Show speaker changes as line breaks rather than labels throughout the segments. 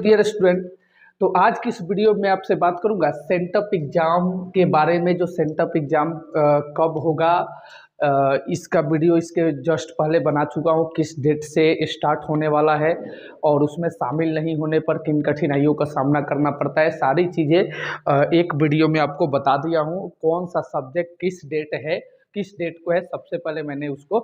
Dear student, तो आज की इस वीडियो में आपसे बात करूंगा सेंटअप एग्जाम के बारे में। जो सेंटअप एग्जाम कब होगा, इसका वीडियो इसके जस्ट पहले बना चुका हूं, किस डेट से स्टार्ट होने वाला है और उसमें शामिल नहीं होने पर किन कठिनाइयों का सामना करना पड़ता है, सारी चीज़ें एक वीडियो में आपको बता दिया हूं। कौन सा सब्जेक्ट किस डेट है, किस डेट को है, सबसे पहले मैंने उसको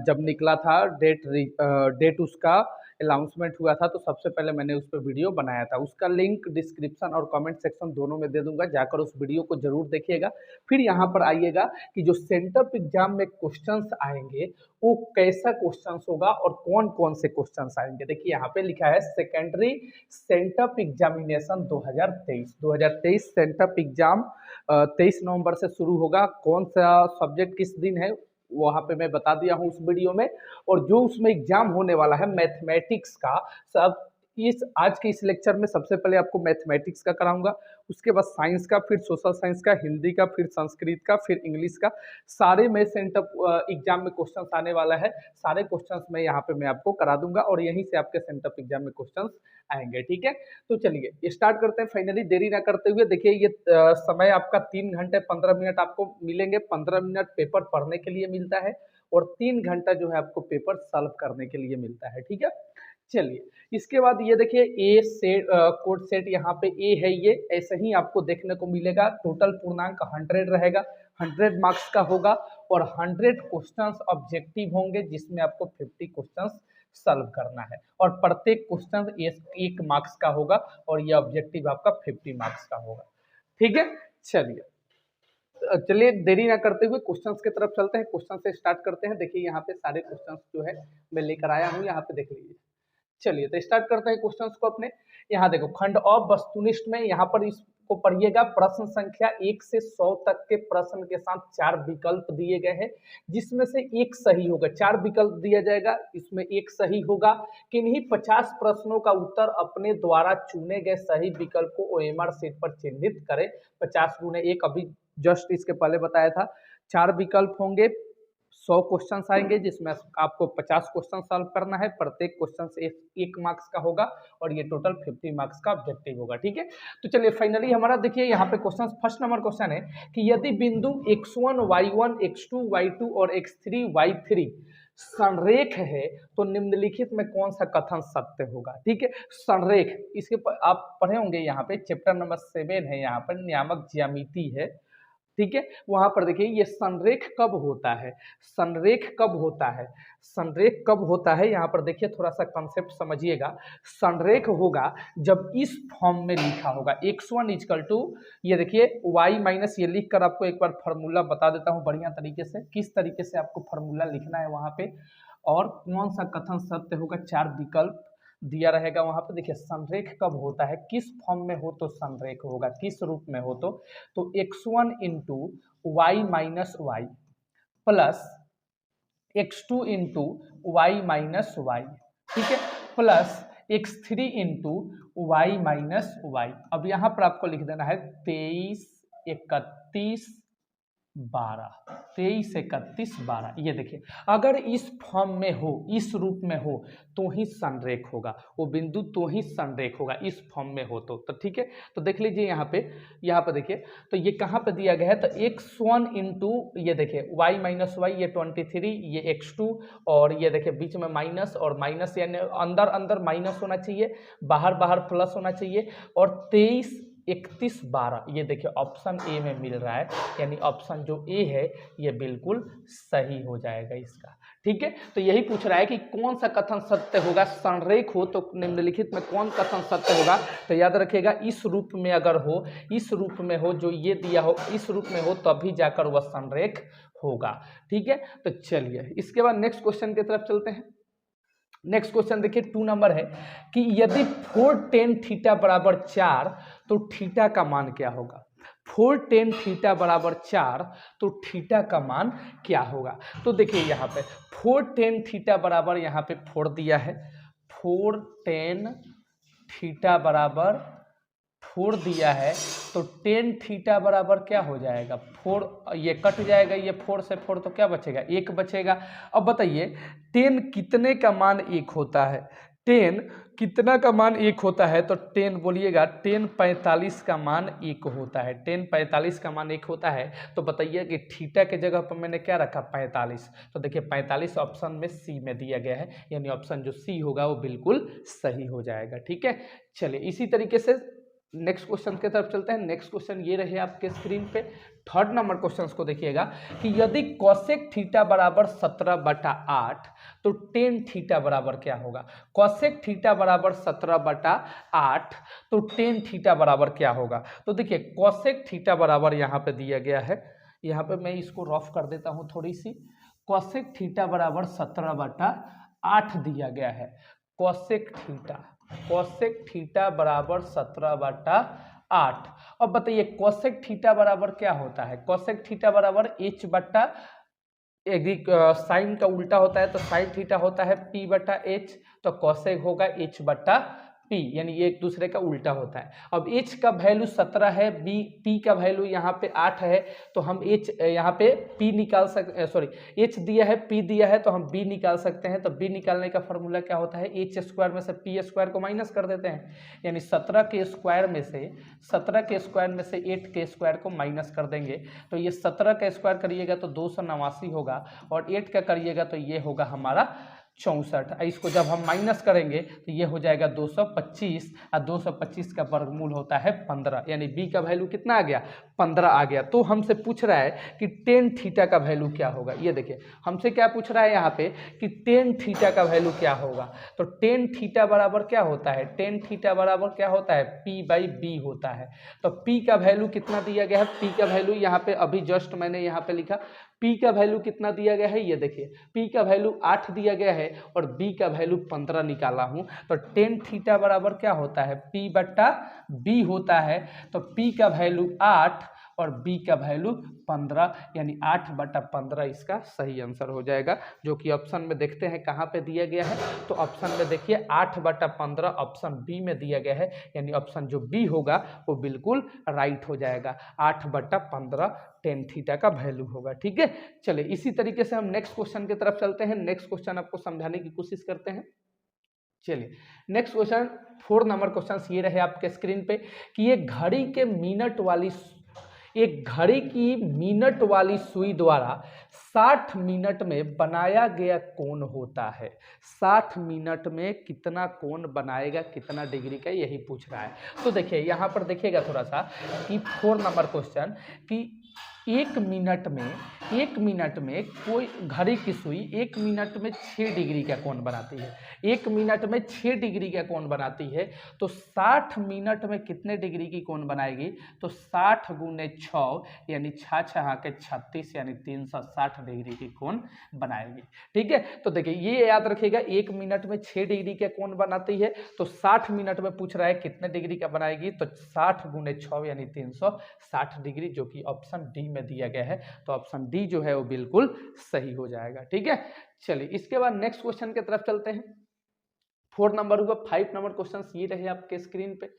जब निकला था डेट उसका अनाउंसमेंट हुआ था तो सबसे पहले मैंने उस पर वीडियो बनाया था। उसका लिंक डिस्क्रिप्शन और कमेंट सेक्शन दोनों में दे दूंगा, जाकर उस वीडियो को जरूर देखिएगा। फिर यहाँ पर आइएगा कि जो सेंटअप एग्जाम में क्वेश्चंस आएंगे वो कैसा क्वेश्चंस होगा और कौन कौन से क्वेश्चंस आएंगे। देखिए यहाँ पे लिखा है secondary sent up examination 2023 sent up exam 23 नवंबर से शुरू होगा। कौन सा सब्जेक्ट किस दिन है वहाँ पे मैं बता दिया हूँ उस वीडियो में। और जो उसमें एग्जाम होने वाला है मैथमेटिक्स का, सब इस आज के इस लेक्चर में सबसे पहले आपको मैथमेटिक्स का कराऊंगा, उसके बाद साइंस का, फिर सोशल साइंस का, हिंदी का, फिर संस्कृत का, फिर इंग्लिश का। सारे में सेंटअप एग्जाम में क्वेश्चंस आने वाला है, सारे क्वेश्चंस मैं यहाँ पे मैं आपको करा दूंगा और यहीं से आपके सेंटअप एग्जाम में क्वेश्चंस आएंगे। ठीक है, तो चलिए स्टार्ट करते हैं। फाइनली देरी ना करते हुए देखिए, ये समय आपका 3 घंटे 15 मिनट आपको मिलेंगे। 15 मिनट पेपर पढ़ने के लिए मिलता है और 3 घंटा जो है आपको पेपर सॉल्व करने के लिए मिलता है। ठीक है, चलिए इसके बाद ये देखिए ए सेट कोड सेट, यहाँ पे ए है, ये ऐसे ही आपको देखने को मिलेगा। टोटल पूर्णांक 100 रहेगा, 100 मार्क्स का होगा और 100 क्वेश्चंस ऑब्जेक्टिव होंगे जिसमें आपको 50 क्वेश्चंस सॉल्व करना है और प्रत्येक क्वेश्चन 1 मार्क्स का होगा और ये ऑब्जेक्टिव आपका 50 मार्क्स का होगा। ठीक है, चलिए देरी ना करते हुए क्वेश्चंस की तरफ चलते हैं, क्वेश्चन से स्टार्ट करते हैं। देखिए यहाँ पे सारे क्वेश्चंस जो है मैं लेकर आया हूँ, यहाँ पे देख लीजिए। चलिए तो स्टार्ट करते हैं क्वेश्चंस को अपने। यहाँ देखो, खंड ऑफ वस्तुनिष्ठ में यहाँ पर इसको पढ़िएगा। प्रश्न संख्या 1 से 100 तक के प्रश्न के साथ 4 विकल्प दिए गए हैं जिसमें से एक सही होगा। 4 विकल्प दिया जाएगा, इसमें एक सही होगा। किन्हीं 50 प्रश्नों का उत्तर अपने द्वारा चुने गए सही विकल्प को ओएमआर शीट पर चिन्हित करें। 50 गुने 1 अभी जस्ट इसके पहले बताया था। 4 विकल्प होंगे, 100 क्वेश्चन आएंगे जिसमें आपको 50 क्वेश्चन सॉल्व करना है। प्रत्येक क्वेश्चन से 1 मार्क्स का होगा और ये टोटल 50 मार्क्स का ऑब्जेक्टिव होगा। ठीक है, तो चलिए फाइनली हमारा देखिए यहाँ पे क्वेश्चन, फर्स्ट नंबर क्वेश्चन है कि यदि बिंदु x1 y1 x2 y2 और x3 y3 संरेख है तो निम्नलिखित में कौन सा कथन सत्य होगा। ठीक है, संरेख, इसके आप पढ़े होंगे, यहाँ पे चैप्टर नंबर 7 है, यहाँ पर नियामक ज्यामिति है। ठीक है, वहां पर देखिए ये संरेख कब होता है, संरेख कब होता है, संरेख कब होता है, यहाँ पर देखिए थोड़ा सा कंसेप्ट समझिएगा। संरेख होगा जब इस फॉर्म में लिखा होगा x1 इक्वल टू, ये देखिए y माइनस, ये लिख कर आपको एक बार फॉर्मूला बता देता हूँ बढ़िया तरीके से, किस तरीके से आपको फॉर्मूला लिखना है वहां पे और कौन सा कथन सत्य होगा। 4 विकल्प दिया रहेगा वहां पे। देखिए संरेख कब होता है, किस फॉर्म में हो तो संरेख होगा, किस रूप में हो तो x1 into y minus y plus x2 into y minus y, ठीक है, plus x3 into y minus y. अब यहाँ पर आपको लिख देना है 23 31 12, 23 31 12। ये देखिए अगर इस फॉर्म में हो, इस रूप में हो तो ही संरेख होगा, वो बिंदु तो ही संरेख होगा, इस फॉर्म में हो तो ठीक है। तो देख लीजिए यहाँ पे देखिए, तो ये कहाँ पे दिया गया है, तो x1 इंटू, ये देखिए y माइनस वाई, ये 23, ये x2 और ये देखिए बीच में माइनस और माइनस, यानी अंदर अंदर माइनस होना चाहिए, बाहर बाहर प्लस होना चाहिए और 23 31 12, ये देखिए ऑप्शन ए में मिल रहा है, यानी ऑप्शन जो ए है ये बिल्कुल सही हो जाएगा इसका। ठीक है, तो यही पूछ रहा है कि कौन सा कथन सत्य होगा, संरेख हो तो निम्नलिखित में कौन कथन सत्य होगा। तो याद रखिएगा इस रूप में अगर हो, इस रूप में हो, जो ये दिया हो इस रूप में हो तभी जाकर वह संरेख होगा। ठीक है, तो चलिए इसके बाद नेक्स्ट क्वेश्चन की तरफ चलते हैं। नेक्स्ट क्वेश्चन देखिए 2 नंबर है कि यदि 4 tan थीटा बराबर 4 तो थीटा का मान क्या होगा। 4 tan थीटा बराबर 4 तो थीटा का मान क्या होगा। तो देखिए यहाँ पे 4 tan थीटा बराबर, यहाँ पे 4 दिया है, 4 tan थीटा बराबर 4 दिया है तो tan थीटा बराबर क्या हो जाएगा, 4, ये कट जाएगा, ये 4 से 4 तो क्या बचेगा, 1 बचेगा। अब बताइए tan कितने का मान 1 होता है, tan कितना का मान 1 होता है, तो 10 बोलिएगा, 10:45 का मान 1 होता है, 10:45 का मान 1 होता है। तो बताइए कि थीटा के जगह पर मैंने क्या रखा, 45। तो देखिए 45 ऑप्शन में सी में दिया गया है, यानी ऑप्शन जो सी होगा वो बिल्कुल सही हो जाएगा। ठीक है, चलिए इसी तरीके से नेक्स्ट क्वेश्चन की तरफ चलते हैं। नेक्स्ट क्वेश्चन ये रहे आपके स्क्रीन पे, थर्ड नंबर क्वेश्चन को देखिएगा कि यदि कोसेक थीटा बराबर 17/8 तो टेन थीटा बराबर क्या होगा। कोसेक थीटा बराबर 17/8 तो टेन थीटा बराबर क्या होगा। तो देखिए कोसेक थीटा बराबर यहाँ पे दिया गया है, यहाँ पे मैं इसको रफ कर देता हूँ थोड़ी सी। कोसेक थीटा बराबर 17/8 दिया गया है। कोसेक थीटा बराबर 17/8। अब बताइए कोसेक थीटा बराबर क्या होता है। कोसेक थीटा बराबर h बट्टा साइन का उल्टा होता है तो साइन थीटा होता है p/h, तो कोसेक होगा h बट्टा p, यानी ये एक दूसरे का उल्टा होता है। अब h का वैल्यू 17 है, p का वैल्यू यहाँ पे 8 है, तो हम h यहाँ पे p निकाल सकते, सॉरी h दिया है p दिया है तो हम b निकाल सकते हैं। तो b निकालने का फॉर्मूला क्या होता है, h स्क्वायर में से p स्क्वायर को माइनस कर देते हैं, यानी 17 के स्क्वायर में से 8 के स्क्वायर को माइनस कर देंगे। तो ये 17 का स्क्वायर करिएगा तो 289 होगा, और 8 का करिएगा तो ये होगा हमारा 64। इसको जब हम माइनस करेंगे तो ये हो जाएगा 225, और 225 का वर्गमूल होता है 15, यानी b का वैल्यू कितना आ गया, 15 आ गया। तो हमसे पूछ रहा है कि टेन थीटा का वैल्यू क्या होगा। ये देखिए हमसे क्या पूछ रहा है यहाँ पे कि टेन थीटा का वैल्यू क्या होगा। तो टेन थीटा बराबर क्या होता है, टेन थीटा बराबर क्या होता है, p/b होता है। तो p का वैल्यू कितना दिया गया है, p का वैल्यू यहाँ पे अभी जस्ट मैंने यहाँ पे लिखा, p का वैल्यू कितना दिया गया है, ये देखिए p का वैल्यू 8 दिया गया है और b का वैल्यू 15 निकाला हूं। तो टेन थीटा बराबर क्या होता है, p/b होता है। तो p का वैल्यू 8 और b का वैल्यू 15, यानी 8/15 इसका सही आंसर हो जाएगा, जो कि ऑप्शन में देखते हैं कहाँ पे दिया गया है। तो ऑप्शन में देखिए 8/15 ऑप्शन बी में दिया गया है, यानी ऑप्शन जो बी होगा वो बिल्कुल राइट हो जाएगा, 8/15 टेन थीटा का वैल्यू होगा। ठीक है, चलिए इसी तरीके से हम नेक्स्ट क्वेश्चन की तरफ चलते हैं। नेक्स्ट क्वेश्चन आपको समझाने की कोशिश करते हैं। चलिए नेक्स्ट क्वेश्चन, 4 नंबर क्वेश्चन ये रहे आपके स्क्रीन पे कि एक घड़ी की मिनट वाली सुई द्वारा 60 मिनट में बनाया गया कोण होता है। 60 मिनट में कितना कोण बनाएगा, कितना डिग्री का, यही पूछ रहा है। तो देखिए यहाँ पर देखिएगा थोड़ा सा कि 4 नंबर क्वेश्चन कि एक मिनट में कोई घड़ी की सुई 1 मिनट में 6 डिग्री का कोण बनाती है। 1 मिनट में 6 डिग्री का कोण बनाती है, तो 60 मिनट में कितने डिग्री की कोण बनाएगी, तो 60 गुने 6 यानी 6 के 36 यानी 360 डिग्री की कोण बनाएगी। ठीक है, तो देखिए ये याद रखिएगा, 1 मिनट में 6 डिग्री का कोण बनाती है, तो 60 मिनट में पूछ रहा है कितने डिग्री का बनाएगी, तो 60 गुने 6 यानी 360 डिग्री, जो कि ऑप्शन डी में दिया गया है। तो ऑप्शन डी जो है वो बिल्कुल सही हो जाएगा। ठीक है, चलिए इसके बाद नेक्स्ट क्वेश्चन की तरफ चलते हैं। 4 नंबर हुआ, 5 नंबर क्वेश्चन ये रहे आपके स्क्रीन पे।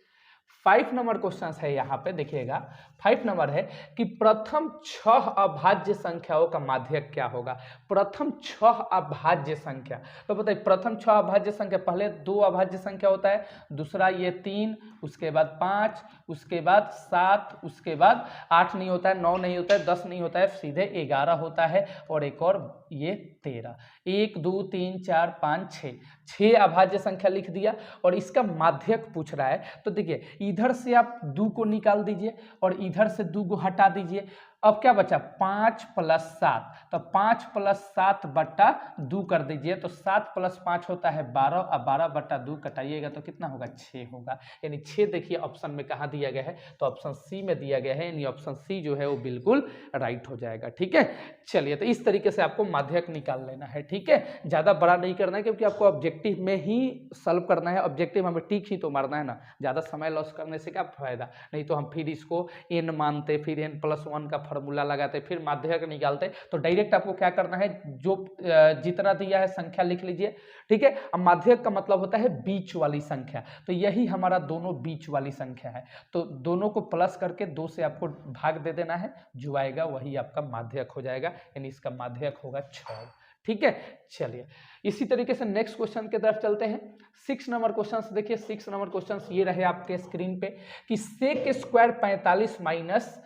5 नंबर क्वेश्चन है, यहाँ पे देखिएगा 5 नंबर है कि प्रथम 6 अभाज्य संख्याओं का माध्यक क्या होगा। प्रथम 6 अभाज्य संख्या, तो बताइए प्रथम 6 अभाज्य संख्या, पहले 2 अभाज्य संख्या होता है, दूसरा ये 3, उसके बाद 5, उसके बाद 7, उसके बाद 8 नहीं होता है, 9 नहीं होता है, 10 नहीं होता है, सीधे 11 होता है, और एक और ये 13। 1 2 3 4 5 6 अभाज्य संख्या लिख दिया, और इसका माध्यक पूछ रहा है। तो देखिए इधर से आप 2 को निकाल दीजिए और इधर से 2 को हटा दीजिए। अब क्या बचा, 5 + 7, तो 5 + 7 बट्टा 2 कर दीजिए, तो 7 + 5 होता है 12, और 12/2 कटाइएगा तो कितना होगा, 6 होगा। यानी 6 देखिए ऑप्शन में कहाँ दिया गया है, तो ऑप्शन सी में दिया गया है, यानी ऑप्शन सी जो है वो बिल्कुल राइट हो जाएगा। ठीक है, चलिए तो इस तरीके से आपको माध्यक निकाल लेना है। ठीक है, ज़्यादा बड़ा नहीं करना है, क्योंकि आपको ऑब्जेक्टिव में ही सॉल्व करना है, ऑब्जेक्टिव हमें टिक ही तो मारना है ना, ज़्यादा समय लॉस करने से क्या फायदा, नहीं तो हम फिर इसको n मानते, फिर n+1 का फॉर्मूला लगाते, फिर माध्यक निकालते। तो डायरेक्ट आपको क्या करना है, जो जितना दिया है संख्या लिख लीजिए। ठीक है, अब माध्यक का मतलब होता है बीच वाली संख्या, तो यही हमारा दोनों बीच वाली संख्या है, तो दोनों को प्लस करके 2 से आपको भाग दे देना है, जो आएगा वही आपका माध्यक हो जाएगा, यानी इसका माध्यक होगा 6। ठीक है। चलिए इसी तरीके से नेक्स्ट क्वेश्चन की तरफ चलते हैं। 6 नंबर क्वेश्चन देखिए, 6 नंबर क्वेश्चन ये रहे आपके स्क्रीन पे कि sec square 45 minus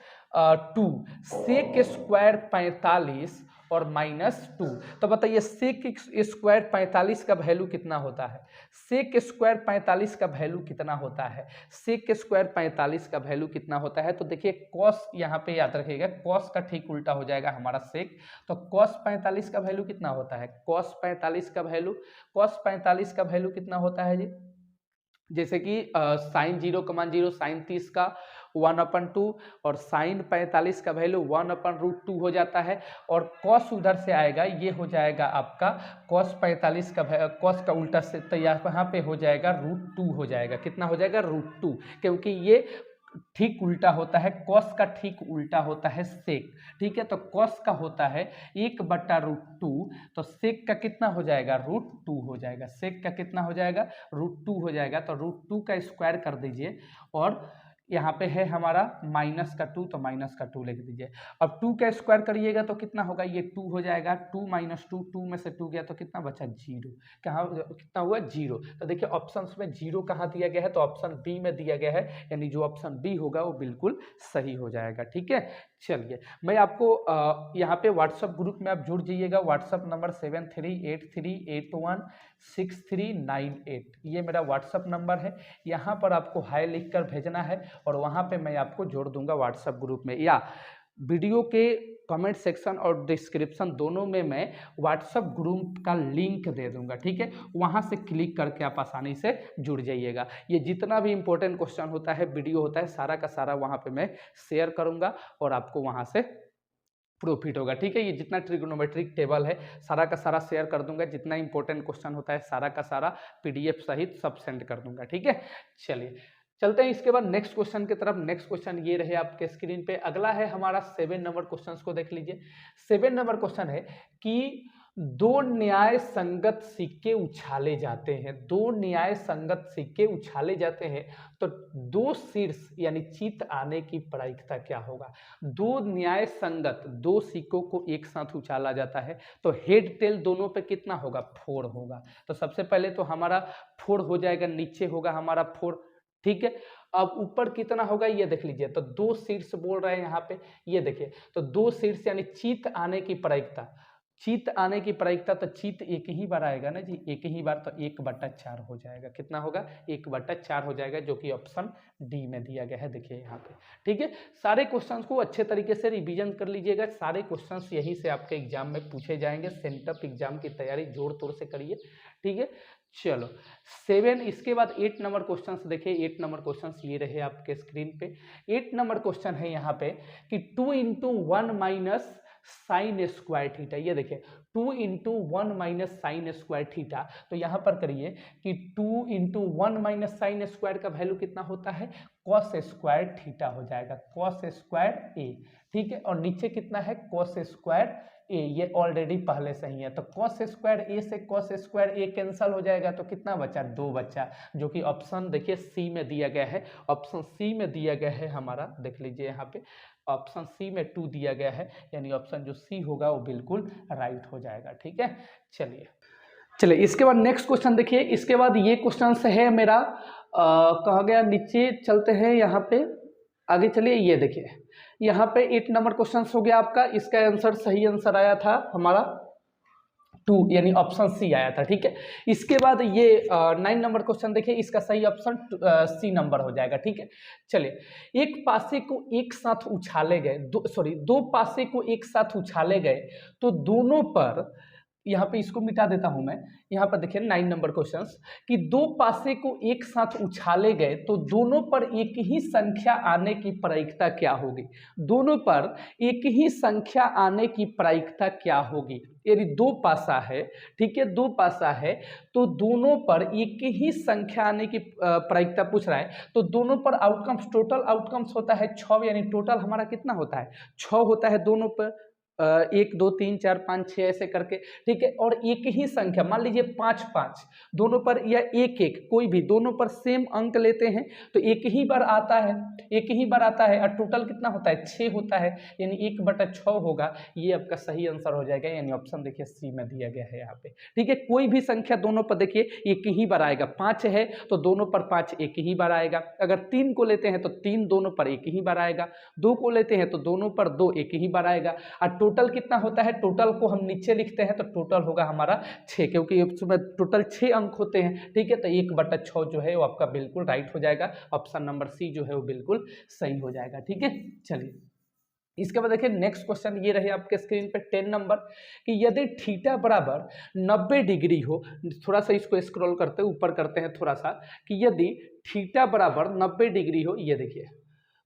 2, sec square 45 और -2, तो बताइए सेक स्क्वायर 45 का वैल्यू कितना होता है? सेक स्क्वायर 45 का वैल्यू कितना होता है? सेक स्क्वायर 45 का वैल्यू कितना होता है? तो देखिए कॉस यहाँ पे याद रखिएगा, कॉस का ठीक उल्टा हो जाएगा हमारा सेक। तो कॉस 45 का वैल्यू कितना होता है? कॉस 45 का वैल्यू कितना होता है जी? जैसे कि साइन 0,0 साइन 30 का 1/2 और साइन 45 का वैल्यू 1/√2 हो जाता है। और कॉस उधर से आएगा, ये हो जाएगा आपका कॉस 45 का कॉस का उल्टा से, तो यहाँ पे हो जाएगा √2 हो जाएगा। कितना हो जाएगा? √2, क्योंकि ये ठीक उल्टा होता है, कॉस का ठीक उल्टा होता है सेक। ठीक है, तो कॉस का होता है 1/√2, तो सेक का कितना हो जाएगा? √2 हो जाएगा। सेक का कितना हो जाएगा? √2 हो जाएगा। तो √2 का स्क्वायर कर दीजिए और यहाँ पे है हमारा -2, तो -2 लिख दीजिए। अब 2 का स्क्वायर करिएगा तो कितना होगा? ये 2 हो जाएगा। 2 - 2, 2 में से 2 गया तो कितना बचा? 0। कहाँ कितना हुआ? 0। तो देखिए ऑप्शंस में 0 कहाँ दिया गया है? तो ऑप्शन बी में दिया गया है, यानी जो ऑप्शन बी होगा वो बिल्कुल सही हो जाएगा। ठीक है, चलिए मैं आपको यहाँ पे व्हाट्सएप ग्रुप में आप जुड़ जाइएगा। व्हाट्सएप नंबर 7383816398, ये मेरा व्हाट्सएप नंबर है। यहाँ पर आपको हाय लिखकर भेजना है और वहाँ पे मैं आपको जोड़ दूंगा व्हाट्सएप ग्रुप में, या वीडियो के कमेंट सेक्शन और डिस्क्रिप्शन दोनों में मैं व्हाट्सएप ग्रुप का लिंक दे दूंगा। ठीक है, वहाँ से क्लिक करके आप आसानी से जुड़ जाइएगा। ये जितना भी इंपॉर्टेंट क्वेश्चन होता है, वीडियो होता है, सारा का सारा वहाँ पे मैं शेयर करूँगा और आपको वहाँ से प्रॉफिट होगा। ठीक है, ये जितना ट्रिग्नोमेट्रिक टेबल है सारा का सारा शेयर कर दूंगा। जितना इंपॉर्टेंट क्वेश्चन होता है सारा का सारा पीडीएफ सहित सब सेंड कर दूंगा। ठीक है, चलिए चलते हैं इसके बाद नेक्स्ट क्वेश्चन की तरफ। नेक्स्ट क्वेश्चन ये रहे आपके स्क्रीन पे। अगला है हमारा 7 नंबर क्वेश्चन को देख लीजिए। 7 नंबर क्वेश्चन है कि दो न्याय संगत सिक्के उछाले जाते हैं, दो न्याय संगत सिक्के उछाले जाते हैं तो दो शीर्ष यानी चित आने की प्रायिकता क्या होगा? दो न्याय संगत दो सिक्कों को एक साथ उछाला जाता है तो हेड टेल दोनों पे कितना होगा? 4 होगा। तो सबसे पहले तो हमारा 4 हो जाएगा, नीचे होगा हमारा 4। ठीक है, अब ऊपर कितना होगा ये देख लीजिए। तो दो शीर्ष बोल रहे हैं यहाँ पे, ये देखिए। तो दो शीर्ष यानी चित आने की प्रायिकता, चित आने की प्रायिकता, तो चित एक ही बार आएगा ना जी, एक ही बार, तो 1/4 हो जाएगा। कितना होगा? 1/4 हो जाएगा, जो कि ऑप्शन डी में दिया गया है। देखिए यहाँ पे। ठीक है, सारे क्वेश्चंस को अच्छे तरीके से रिवीजन कर लीजिएगा। सारे क्वेश्चंस यही से आपके एग्जाम में पूछे जाएंगे। सेंटअप एग्जाम की तैयारी जोर तोड़ से करिए। ठीक है, चलो 7। इसके बाद 8 नंबर क्वेश्चन देखिए। 8 नंबर क्वेश्चन ये रहे आपके स्क्रीन पे। 8 नंबर क्वेश्चन है यहाँ पे कि 2 × 1 - साइन स्क्वायर थीटा। ये देखिए 2 × 1 - साइन स्क्वायर थीटा। तो यहाँ पर करिए कि 2 × 1 - साइन स्क्वायर का वैल्यू कितना होता है? कॉस स्क्वायर थीटा हो जाएगा, कॉस स्क्वायर ए। ठीक है, और नीचे कितना है? कॉस स्क्वायर ए, ये ऑलरेडी पहले से ही है। तो कॉस स्क्वायर ए से कॉस स्क्वायर ए कैंसिल हो जाएगा, तो कितना बचा? 2 बचा, जो कि ऑप्शन देखिए सी में दिया गया है। ऑप्शन सी में दिया गया है हमारा, देख लीजिए यहाँ पे ऑप्शन सी में 2 दिया गया है, यानी ऑप्शन जो सी होगा वो बिल्कुल राइट हो जाएगा। ठीक है, चलिए इसके बाद नेक्स्ट क्वेश्चन देखिए। इसके बाद ये क्वेश्चन है मेरा कहा गया, नीचे चलते हैं यहाँ पे आगे। चलिए ये देखिए यहाँ पे 8 नंबर क्वेश्चन हो गया आपका। इसका आंसर सही आंसर आया था हमारा 2, यानी ऑप्शन सी आया था। ठीक है, इसके बाद ये 9 नंबर क्वेश्चन देखिए। इसका सही ऑप्शन सी नंबर हो जाएगा। ठीक है, चलिए एक पासे को एक साथ उछाले गए, दो पासे को एक साथ उछाले गए तो दोनों पर, यहाँ पे इसको मिटा देता हूं मैं। यहाँ पर देखिए 9 नंबर क्वेश्चन कि दो पासे को एक साथ उछाले गए तो दोनों पर एक ही संख्या आने की प्रायिकता क्या होगी? दोनों पर एक ही संख्या आने की प्रायिकता क्या होगी? यदि दो पासा है, ठीक है, दो पासा है तो दोनों पर एक ही संख्या आने की प्रायिकता पूछ रहा है। तो दोनों पर आउटकम्स, टोटल आउटकम्स होता है 6, यानी टोटल हमारा कितना होता है? 6 होता है दोनों पर। 1 2 3 4 5 6 ऐसे करके, ठीक है। और एक ही संख्या मान लीजिए 5 5 दोनों पर, या 1 1 कोई भी, दोनों पर सेम अंक लेते हैं तो एक ही बार आता है, एक ही बार आता है। और टोटल कितना होता है, 6 होता है, यानी 1/6 होगा। ये आपका सही आंसर हो जाएगा, यानी ऑप्शन देखिए सी में दिया गया है यहाँ पे, ठीक है। कोई भी संख्या दोनों पर देखिए एक ही बार आएगा, 5 है तो दोनों पर 5 एक ही बार आएगा। अगर 3 को लेते हैं तो 3 दोनों पर एक ही बार आएगा। 2 को लेते हैं तो दोनों पर 2 एक ही बार आएगा। और टोटल कितना होता है, टोटल को हम नीचे लिखते हैं तो टोटल होगा हमारा 6, क्योंकि उसमें टोटल 6 अंक होते हैं, ठीक है। तो 1/6 जो है वो आपका बिल्कुल राइट हो जाएगा, ऑप्शन नंबर सी जो है वो बिल्कुल सही हो जाएगा, ठीक है। चलिए इसके बाद देखिए नेक्स्ट क्वेश्चन ये रहे आपके स्क्रीन पे 10 नंबर, कि यदि थीटा बराबर 90 डिग्री हो, थोड़ा सा इसको स्क्रॉल करते ऊपर करते हैं थोड़ा सा, कि यदि थीटा बराबर 90 डिग्री हो, ये देखिए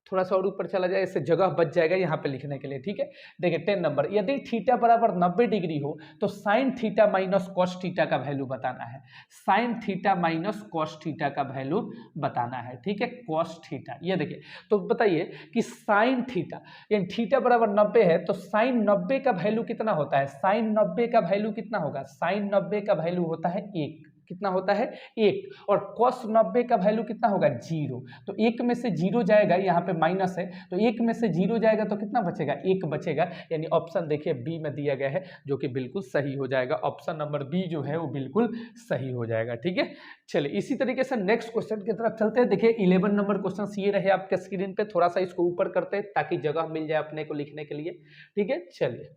थोड़ा सा और ऊपर चला जाए, इससे जगह बच जाएगा यहाँ पे लिखने के लिए, ठीक है। देखिए 10 नंबर, यदि थीटा बराबर 90 डिग्री हो तो sine theta minus cos theta का वैल्यू बताना है। Sine theta minus cos theta का वैल्यू बताना है, ठीक है। कॉस थीटा, ये देखिए तो बताइए कि साइन थीटा, यानी थीटा बराबर 90 है तो साइन 90 का वैल्यू कितना होता है, साइन 90 का वैल्यू कितना होगा, साइन 90 का वैल्यू होता है 1, कितना होता है 1। और cos 90 का वैल्यू कितना होगा 0, तो 1 में से 0 जाएगा, यहाँ पे माइनस है तो 1 में से 0 जाएगा तो कितना बचेगा, 1 बचेगा। यानी ऑप्शन देखिए बी में दिया गया है, जो कि बिल्कुल सही हो जाएगा, ऑप्शन नंबर बी जो है वो बिल्कुल सही हो जाएगा, ठीक है। चलिए इसी तरीके से नेक्स्ट क्वेश्चन की तरफ चलते हैं। देखिए 11 नंबर क्वेश्चन ये रहे आपके स्क्रीन पे, थोड़ा सा इसको ऊपर करते हैं ताकि जगह मिल जाए अपने को लिखने के लिए, ठीक है। चलिए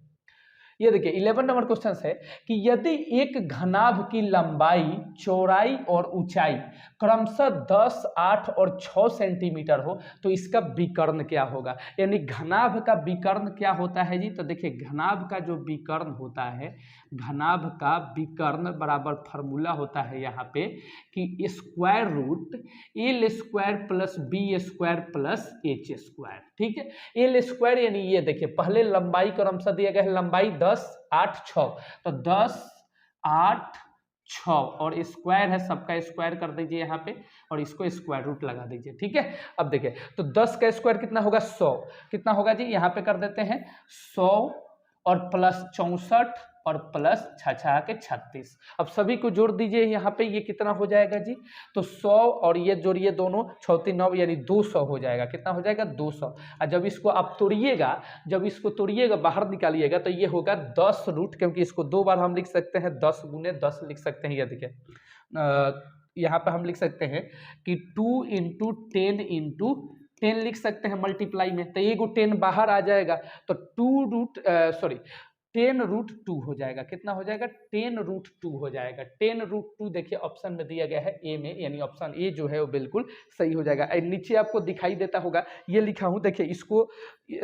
ये देखिए 11 नंबर क्वेश्चन है कि यदि एक घनाभ की लंबाई, चौड़ाई और ऊंचाई क्रमशः 10, 8 और 6 सेंटीमीटर हो तो इसका विकर्ण क्या होगा। यानी घनाभ का विकर्ण क्या होता है जी, तो देखिए घनाभ का जो विकर्ण होता है, घनाभ का विकर्ण बराबर फॉर्मूला होता है यहाँ पे कि square root L square plus B square plus H square, ठीक है। एल स्क्वायर यानी ये देखिए पहले लंबाई क्रमशः दिया गया है, लंबाई 10, 8, 6, तो 10, 8, 6 और स्क्वायर है, सबका स्क्वायर कर दीजिए यहाँ पे और इसको स्क्वायर रूट लगा दीजिए, ठीक है। अब देखिए तो 10 का स्क्वायर कितना होगा 100, कितना होगा जी, यहाँ पे कर देते हैं 100 और प्लस 64 और प्लस 6 के 36। अब सभी को जोड़ दीजिए यहाँ पे, ये कितना हो जाएगा जी, तो 100 और ये जोड़िए दोनों 6 3 9 यानी 200 हो जाएगा, कितना हो जाएगा 200। और जब इसको आप तोड़िएगा, जब इसको तोड़िएगा बाहर निकालिएगा तो ये होगा 10 रूट, क्योंकि इसको 2 बार हम लिख सकते हैं, 10 गुने 10 लिख सकते हैं। ये देखिए यहाँ पे हम लिख सकते हैं कि 2 × 10 × 10 लिख सकते हैं मल्टीप्लाई में, तो एक 10 बाहर आ जाएगा तो 10√2 हो जाएगा, कितना हो जाएगा 10√2 हो जाएगा। 10√2 देखिए ऑप्शन में दिया गया है ए में, यानी ऑप्शन ए जो है वो बिल्कुल सही हो जाएगा। नीचे आपको दिखाई देता होगा, ये लिखा हूँ देखिए, इसको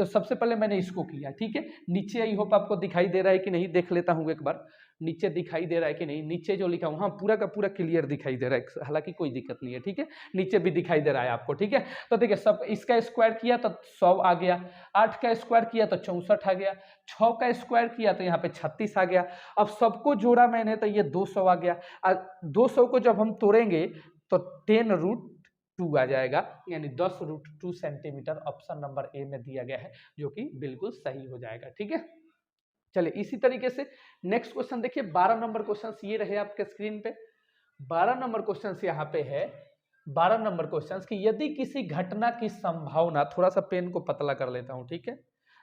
सबसे पहले मैंने इसको किया, ठीक है। नीचे आई होप आपको दिखाई दे रहा है कि नहीं, देख लेता हूँ एक बार, नीचे दिखाई दे रहा है कि नहीं, नीचे जो लिखा हूँ हाँ पूरा का पूरा क्लियर दिखाई दे रहा है, हालांकि कोई दिक्कत नहीं है, ठीक है। नीचे भी दिखाई दे रहा है आपको, ठीक है। तो देखिए सब इसका स्क्वायर किया तो 100 आ गया, 8 का स्क्वायर किया तो 64 आ गया, 6 का स्क्वायर किया तो यहाँ पे 36 आ गया। अब सबको जोड़ा मैंने तो ये 200 आ गया। 200 को जब हम तोड़ेंगे तो 10√2 आ जाएगा, यानी 10√2 सेंटीमीटर ऑप्शन नंबर ए में दिया गया है, जो कि बिल्कुल सही हो जाएगा, ठीक है। चलिए इसी तरीके से नेक्स्ट क्वेश्चन देखिए 12 नंबर क्वेश्चन ये रहे आपके स्क्रीन पे। 12 नंबर क्वेश्चन यहाँ पे है, 12 नंबर क्वेश्चन कि यदि किसी घटना की संभावना, थोड़ा सा पेन को पतला कर लेता हूं, ठीक है।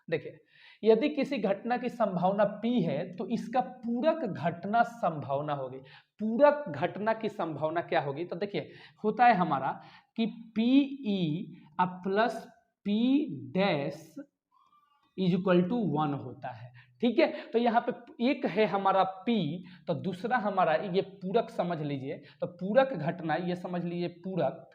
देखिए यदि किसी घटना की संभावना P है तो इसका पूरक घटना संभावना होगी। पूरक घटना की संभावना क्या होगी, तो देखिए होता है हमारा कि PE plus P dash is equal to 1 होता है, ठीक है। तो यहाँ पे एक है हमारा P, तो दूसरा हमारा ये पूरक समझ लीजिए, तो पूरक घटना ये समझ लीजिए पूरक,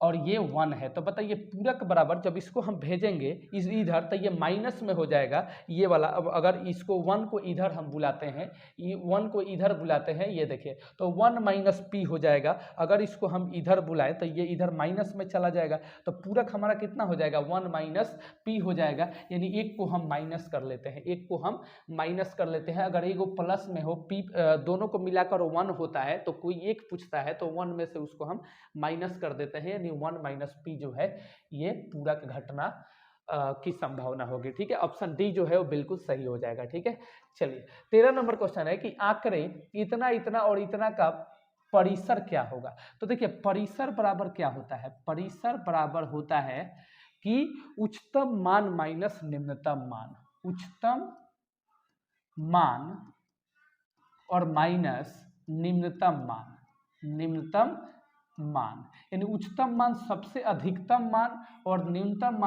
और ये 1 है। तो बताइए पूरक बराबर जब इसको हम भेजेंगे इस इधर तो ये माइनस में हो जाएगा ये वाला। अब अगर इसको 1 को इधर हम बुलाते हैं, ये 1 को इधर बुलाते हैं, ये देखिए तो 1 माइनस P हो जाएगा। अगर इसको हम इधर बुलाएं तो ये इधर माइनस में चला जाएगा, तो पूरक हमारा कितना हो जाएगा 1 माइनस P हो जाएगा। यानी एक को हम माइनस कर लेते हैं, एक को हम माइनस कर लेते हैं। अगर एक प्लस में हो, P दोनों को मिलाकर 1 होता है तो कोई एक पूछता है तो 1 में से उसको हम माइनस कर देते हैं, 1 माइनस P जो है ये पूरक घटना की संभावना होगी। ठीक है, ऑप्शन डी जो है वो बिल्कुल सही हो जाएगा। ठीक है, चलिए 13 नंबर क्वेश्चन है कि आंकड़े इतना इतना और इतना का परिसर क्या होगा। तो देखिए परिसर बराबर क्या होता है, परिसर बराबर होता है कि उच्चतम मान माइनस निम्नतम मान, उच्चतम मान और माइनस निम्नतम मान, निम्नतम मान यानी उच्चतम मान सबसे अधिकतम मान और निम्नतम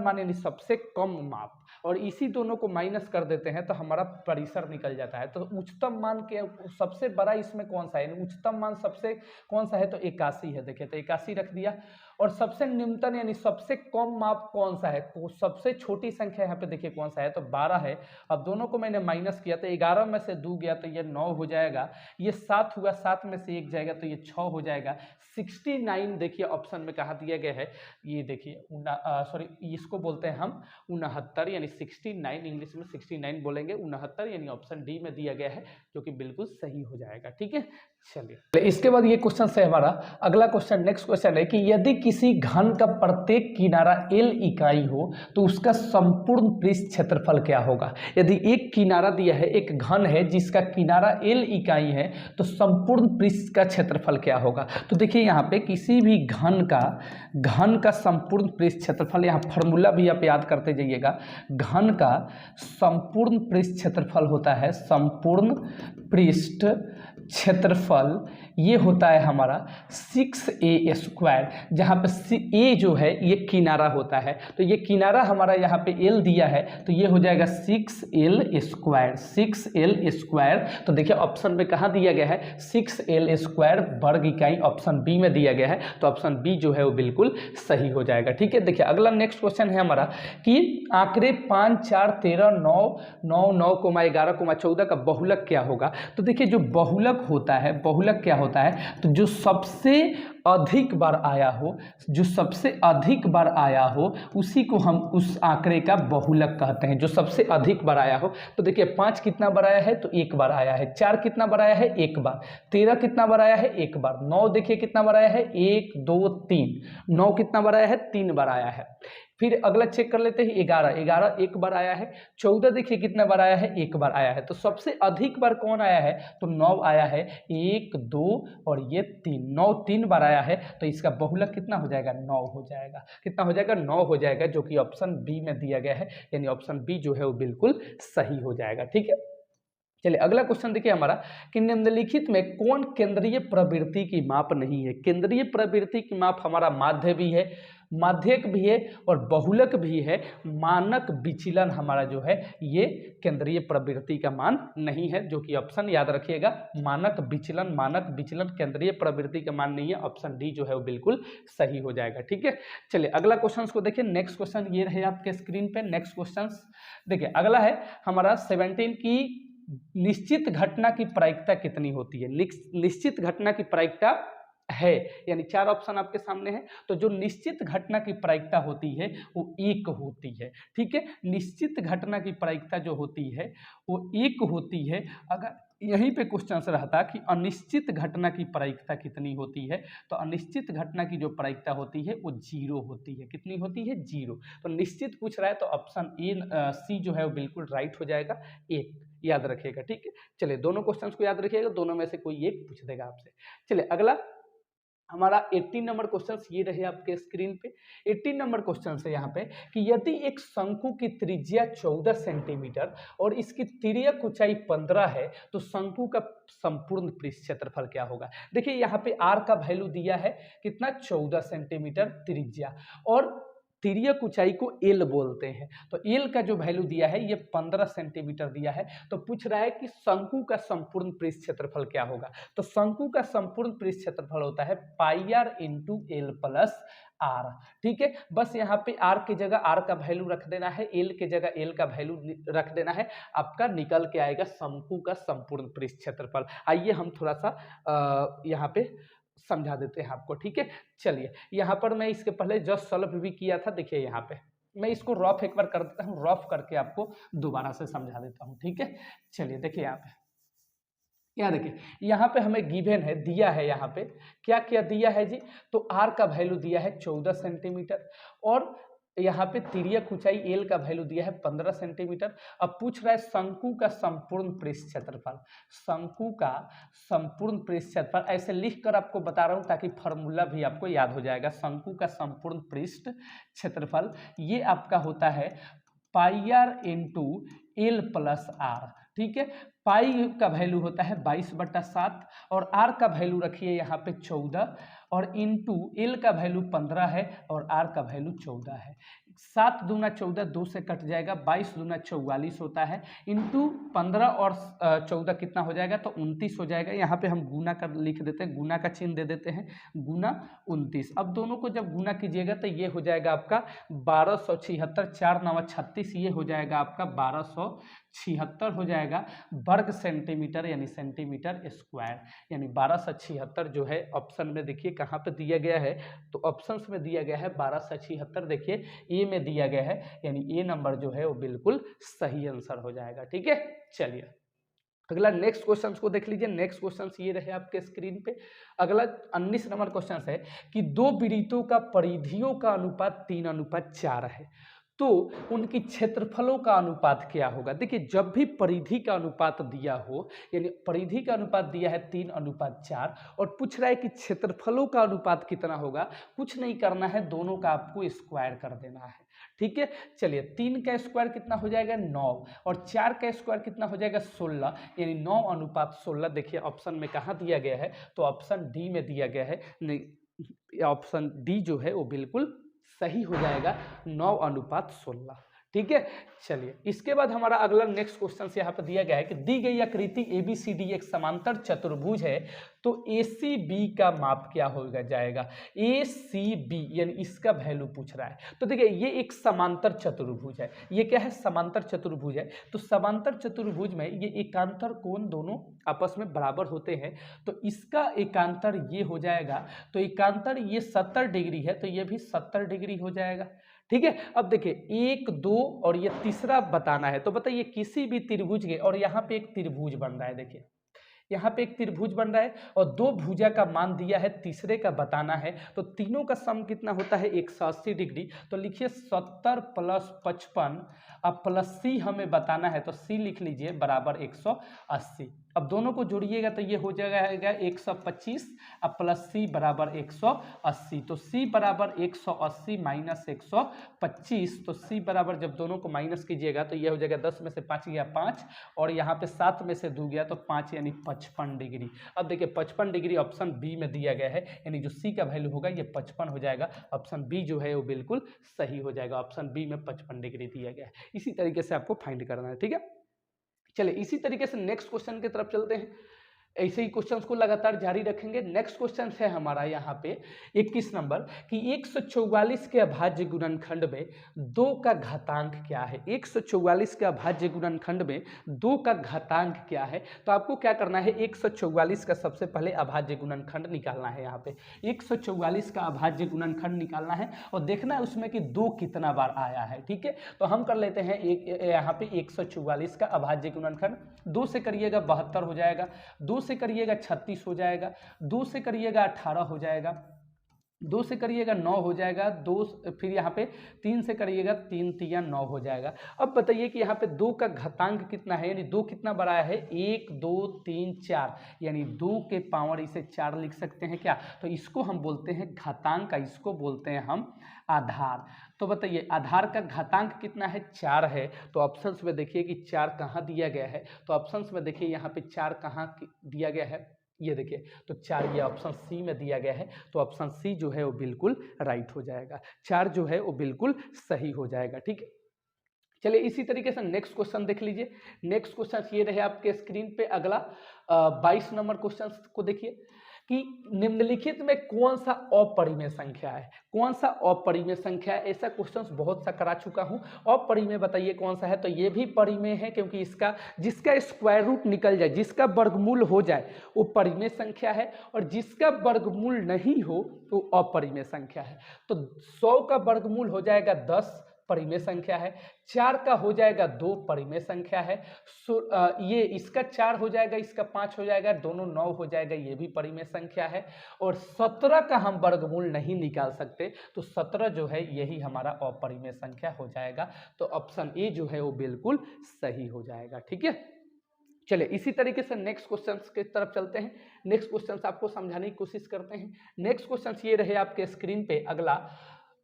मान यानी सबसे कम माप, और इसी दोनों को माइनस कर देते हैं तो हमारा परिसर निकल जाता है। तो उच्चतम मान के सबसे बड़ा इसमें कौन सा है, यानी उच्चतम मान सबसे कौन सा है तो 81 है। देखिए तो 81 रख दिया, और सबसे निम्नतम यानी सबसे कम माप कौन सा है, तो सबसे छोटी संख्या यहाँ पे देखिए कौन सा है तो 12 है। अब दोनों को मैंने माइनस किया तो 11 में से 2 गया तो ये 9 हो जाएगा, ये 7 हुआ, 7 में से 1 जाएगा तो ये 6 हो जाएगा। 69 देखिए ऑप्शन में कहा दिया गया है, ये देखिए सॉरी इसको बोलते हैं हम 69 यानी 69, इंग्लिश में 69 बोलेंगे, 69 यानी ऑप्शन डी में दिया गया है जो कि बिल्कुल सही हो जाएगा। ठीक है, चलिए इसके बाद ये क्वेश्चन से हमारा अगला क्वेश्चन, नेक्स्ट क्वेश्चन है कि यदि किसी घन का प्रत्येक किनारा l इकाई हो तो उसका संपूर्ण पृष्ठ क्षेत्रफल क्या होगा। यदि एक किनारा दिया है, एक घन है जिसका किनारा l इकाई है तो संपूर्ण पृष्ठ का क्षेत्रफल क्या होगा। तो देखिए यहाँ पे किसी भी घन का संपूर्ण पृष्ठ क्षेत्रफल, यहाँ फॉर्मूला भी आप याद करते जाइएगा, घन का संपूर्ण पृष्ठ क्षेत्रफल होता है, संपूर्ण पृष्ठ क्षेत्रफल ये होता है हमारा 6a², जहाँ पे a जो है ये किनारा होता है, तो ये किनारा हमारा यहाँ पे l दिया है तो ये हो जाएगा 6l², 6l²। तो देखिए ऑप्शन में कहाँ दिया गया है 6l² वर्ग इकाई, ऑप्शन बी में दिया गया है, तो ऑप्शन बी जो है वो बिल्कुल सही हो जाएगा। ठीक है, देखिए अगला नेक्स्ट क्वेश्चन है हमारा कि आंकड़े 5, 4, 13, 9, 9, 9, 11, 14 का बहुलक क्या होगा। तो देखिए जो बहुलक होता है, बहुलक क्या होता है तो जो सबसे अधिक बार आया हो, जो सबसे अधिक बार आया हो उसी को हम उस आंकड़े का बहुलक कहते हैं, जो सबसे अधिक बार आया हो। तो देखिए 5 कितना बार आया है तो 1 बार आया है, 4 कितना बार आया है 1 बार, 13 कितना बार आया है 1 बार, 9 देखिए कितना बार आया है 1, 2, 3, 9 कितना बार आया है 3 बार आया है। फिर अगला चेक कर लेते हैं 11, 11 1 बार आया है, 14 देखिए कितना बार आया है 1 बार आया है। तो सबसे अधिक बार कौन आया है तो 9 आया है, 1, 2 और ये 3, 9 3 बार आया है, तो इसका बहुलक कितना हो जाएगा 9 हो जाएगा। कितना हो जाएगा 9 हो जाएगा, जो कि ऑप्शन बी में दिया गया है, यानी ऑप्शन बी जो है वो बिल्कुल सही हो जाएगा। ठीक है, चलिए अगला क्वेश्चन देखिए हमारा कि निम्नलिखित में कौन केंद्रीय प्रवृत्ति की माप नहीं है। केंद्रीय प्रवृत्ति की माप हमारा माध्य भी है, माध्यक भी है और बहुलक भी है। मानक विचलन हमारा जो है ये केंद्रीय प्रवृत्ति का मान नहीं है, जो कि ऑप्शन याद रखिएगा, मानक विचलन केंद्रीय प्रवृत्ति का मान नहीं है, ऑप्शन डी जो है वो बिल्कुल सही हो जाएगा। ठीक है, चलिए अगला क्वेश्चन को देखिए, नेक्स्ट क्वेश्चन ये रहे आपके स्क्रीन पे। नेक्स्ट क्वेश्चन देखिए अगला है हमारा 17 की निश्चित घटना की प्रायिकता कितनी होती है। निश्चित घटना की प्रायिकता है, यानी 4 ऑप्शन आपके सामने है, तो जो निश्चित घटना की प्रायिकता होती है वो 1 होती है। ठीक है, निश्चित घटना की प्रायिकता जो होती है वो 1 होती है। अगर यहीं पे क्वेश्चन रहता कि अनिश्चित घटना की प्रायिकता कितनी होती है, तो अनिश्चित घटना की जो प्रायिकता होती है वो 0 होती है। कितनी होती है 0। तो निश्चित पूछ रहा है तो ऑप्शन ए सी जो है वो बिल्कुल राइट हो जाएगा, 1 याद रखिएगा। ठीक है, चलिए दोनों क्वेश्चंस को याद रखिएगा, दोनों में से कोई एक पूछ देगा आपसे। चलिए अगला हमारा 18 नंबर क्वेश्चन ये रहे आपके स्क्रीन पे। 18 नंबर क्वेश्चन है यहाँ पे कि यदि एक शंकु की त्रिज्या 14 सेंटीमीटर और इसकी तिर्यक ऊंचाई 15 है तो शंकु का संपूर्ण पृष्ठ क्षेत्रफल क्या होगा। देखिए यहाँ पे आर का वैल्यू दिया है कितना 14 सेंटीमीटर त्रिज्या, और तिर्यक ऊंचाई को एल बोलते हैं, तो एल का जो वैल्यू दिया है ये 15 सेंटीमीटर दिया है। तो पूछ रहा है कि शंकु का संपूर्ण पृष्ठ क्षेत्रफल क्या होगा। तो शंकु का संपूर्ण पृष्ठ क्षेत्रफल होता है pi R into L plus R. ठीक है, बस यहाँ पे आर की जगह आर का वैल्यू रख देना है, एल की जगह एल का वैल्यू रख देना है, आपका निकल के आएगा शंकु का संपूर्ण पृष्ठ क्षेत्रफल। आइए हम थोड़ा सा यहाँ पे समझा देते हैं आपको। ठीक है, चलिए यहाँ पर मैं इसके पहले जस्ट सॉल्व भी किया था, देखिए यहाँ पे मैं इसको रफ एक बार कर देता हूँ, रफ करके आपको दोबारा से समझा देता हूँ। ठीक है, चलिए देखिए यहाँ देखिए यहाँ पे हमें गिवन है, दिया है, यहाँ पे क्या क्या दिया है जी, तो आर का वैल्यू दिया है 14 सेंटीमीटर और यहाँ पे तिर्यक ऊंचाई एल का वैल्यू दिया है 15 सेंटीमीटर। अब पूछ रहा है शंकु का संपूर्ण पृष्ठ क्षेत्रफल, शंकु का संपूर्ण पृष्ठ क्षेत्रफल ऐसे लिख कर आपको बता रहा हूं ताकि फॉर्मूला भी आपको याद हो जाएगा। शंकु का संपूर्ण पृष्ठ क्षेत्रफल ये आपका होता है pi R into L plus R, ठीक है। पाई का वैल्यू होता है 22/7 और आर का वैल्यू रखिए यहाँ पे 14 और इंटू एल का वैल्यू 15 है और आर का वैल्यू 14 है। 7 दूना 14, 2 से कट जाएगा, 22 दूना 44 होता है, इंटू 15 और 14 कितना हो जाएगा तो 29 हो जाएगा। यहाँ पे हम गुना कर लिख देते हैं, गुना का चिन्ह दे देते हैं, गुना 29। अब दोनों को जब गुना कीजिएगा तो ये हो जाएगा आपका 1276, 4 9 36, ये हो जाएगा आपका 1276 हो जाएगा वर्ग सेंटीमीटर यानी सेंटीमीटर स्क्वायर, यानी 1276 जो है ऑप्शन में देखिए कहाँ पे दिया गया है, तो ऑप्शंस में दिया गया है 1276, देखिए ए में दिया गया है, यानी ए नंबर जो है वो बिल्कुल सही आंसर हो जाएगा। ठीक है, चलिए अगला नेक्स्ट क्वेश्चन को देख लीजिए। नेक्स्ट क्वेश्चन ये रहे आपके स्क्रीन पे। अगला 19 नंबर क्वेश्चन है कि दो वृत्तों का परिधियों का अनुपात 3:4 है, तो उनकी क्षेत्रफलों का अनुपात क्या होगा। देखिए जब भी परिधि का अनुपात दिया हो, यानी परिधि का अनुपात दिया है 3:4 और पूछ रहा है कि क्षेत्रफलों का अनुपात कितना होगा, कुछ नहीं करना है, दोनों का आपको स्क्वायर कर देना है। ठीक है, चलिए 3 का स्क्वायर कितना हो जाएगा 9 और 4 का स्क्वायर कितना हो जाएगा 16, यानी 9:16। देखिए ऑप्शन में कहाँ दिया गया है, तो ऑप्शन डी में दिया गया है। नहीं, ऑप्शन डी जो है वो बिल्कुल सही हो जाएगा, 9:16। ठीक है, चलिए इसके बाद हमारा अगला नेक्स्ट क्वेश्चन यहाँ पर दिया गया है कि दी गई आकृति ABCD एक समांतर चतुर्भुज है, तो ACB का माप क्या होगा जाएगा। ACB यानी इसका वैल्यू पूछ रहा है। तो देखिए ये एक समांतर चतुर्भुज है, ये क्या है समांतर चतुर्भुज है, तो समांतर चतुर्भुज में ये एकांतर कोण दोनों आपस में बराबर होते हैं, तो इसका एकांतर ये हो जाएगा, तो एकांतर ये 70 डिग्री है, तो ये भी 70 डिग्री हो जाएगा। ठीक है, अब देखिए 1 2 और ये तीसरा बताना है, तो बताइए किसी भी त्रिभुज के, और यहाँ पे एक त्रिभुज बन रहा है, देखिए यहाँ पे एक त्रिभुज बन रहा है और दो भुजा का मान दिया है, तीसरे का बताना है, तो तीनों का सम कितना होता है 180 डिग्री। तो लिखिए 70 + 55 अब प्लस C हमें बताना है, तो C लिख लीजिए बराबर 180। अब दोनों को जोड़िएगा तो ये हो जाएगा 125 अब प्लस C बराबर 180, तो C बराबर 180 माइनस 125, तो C बराबर जब दोनों को माइनस कीजिएगा तो ये हो जाएगा 10 में से 5 गया 5 और यहाँ पे 7 में से 2 गया तो 5 यानी 55 डिग्री। अब देखिए 55 डिग्री ऑप्शन बी में दिया गया है, यानी जो C का वैल्यू होगा ये 55 हो जाएगा। ऑप्शन बी जो है वो बिल्कुल सही हो जाएगा, ऑप्शन बी में 55 डिग्री दिया गया है। इसी तरीके से आपको फाइंड करना है। ठीक है, चलिए इसी तरीके से नेक्स्ट क्वेश्चन की तरफ चलते हैं, ऐसे ही क्वेश्चंस को लगातार जारी रखेंगे। नेक्स्ट क्वेश्चन है हमारा यहाँ पे 21 नंबर कि 144 के अभाज्य गुणनखंड में 2 का घातांक क्या है। 144 के अभाज्य गुणनखंड में 2 का घातांक क्या है, तो आपको क्या करना है 144 का सबसे पहले अभाज्य गुणनखंड निकालना है। यहाँ पे 144 का अभाज्य गुणनखंड निकालना है और देखना है उसमें कि 2 कितना बार आया है। ठीक है, तो हम कर लेते हैं यहाँ पे 144 का अभाज्य गुणनखंड, 2 से करिएगा 72 हो जाएगा, 2 से करिएगा 36 हो जाएगा, 2 से करिएगा 18 हो जाएगा, 2 से करिएगा 9 हो जाएगा, 2 फिर यहाँ पे 3 से करिएगा 3 3 9 हो जाएगा। अब बताइए कि यहाँ पे 2 का घातांक कितना है, यानी 2 कितना बड़ा है 1 2 3 4, यानी 2 के पावर इसे 4 लिख सकते हैं क्या, तो इसको हम बोलते हैं घातांक, इसको बोलते हैं हम आधार। तो बताइए आधार का घातांक कितना है 4 है, तो ऑप्शंस में देखिए कि 4 कहाँ दिया गया है, तो ऑप्शंस में देखिए यहाँ पे 4 कहाँ दिया गया है, ये देखिए तो 4 ये ऑप्शन सी में दिया गया है, तो ऑप्शन सी जो है वो बिल्कुल राइट हो जाएगा, 4 जो है वो बिल्कुल सही हो जाएगा। ठीक है, चलिए इसी तरीके से नेक्स्ट क्वेश्चन देख लीजिए। नेक्स्ट क्वेश्चन ये रहे आपके स्क्रीन पे। अगला 22 नंबर क्वेश्चन को देखिए कि निम्नलिखित में कौन सा अपरिमेय संख्या है, कौन सा अपरिमेय संख्या है। ऐसा क्वेश्चन बहुत सा करा चुका हूं। अपरिमेय बताइए कौन सा है, तो ये भी परिमेय है क्योंकि इसका जिसका स्क्वायर रूट निकल जाए, जिसका वर्गमूल हो जाए वो परिमेय संख्या है, और जिसका वर्गमूल नहीं हो तो अपरिमेय संख्या है। तो 100 का वर्गमूल हो जाएगा 10, परिमेय संख्या है, 4 का हो जाएगा 2 परिमेय संख्या है, ये इसका 4 हो जाएगा, इसका 5 हो जाएगा, दोनों 9 हो जाएगा, ये भी परिमेय संख्या है। और 17 का हम वर्गमूल नहीं निकाल सकते, तो 17 जो है यही हमारा अपरिमेय संख्या हो जाएगा। तो ऑप्शन ए जो है वो बिल्कुल सही हो जाएगा। ठीक है, चलिए इसी तरीके से नेक्स्ट क्वेश्चन की तरफ चलते हैं। नेक्स्ट क्वेश्चन आपको समझाने की कोशिश करते हैं। नेक्स्ट क्वेश्चन ये रहे आपके स्क्रीन पे, अगला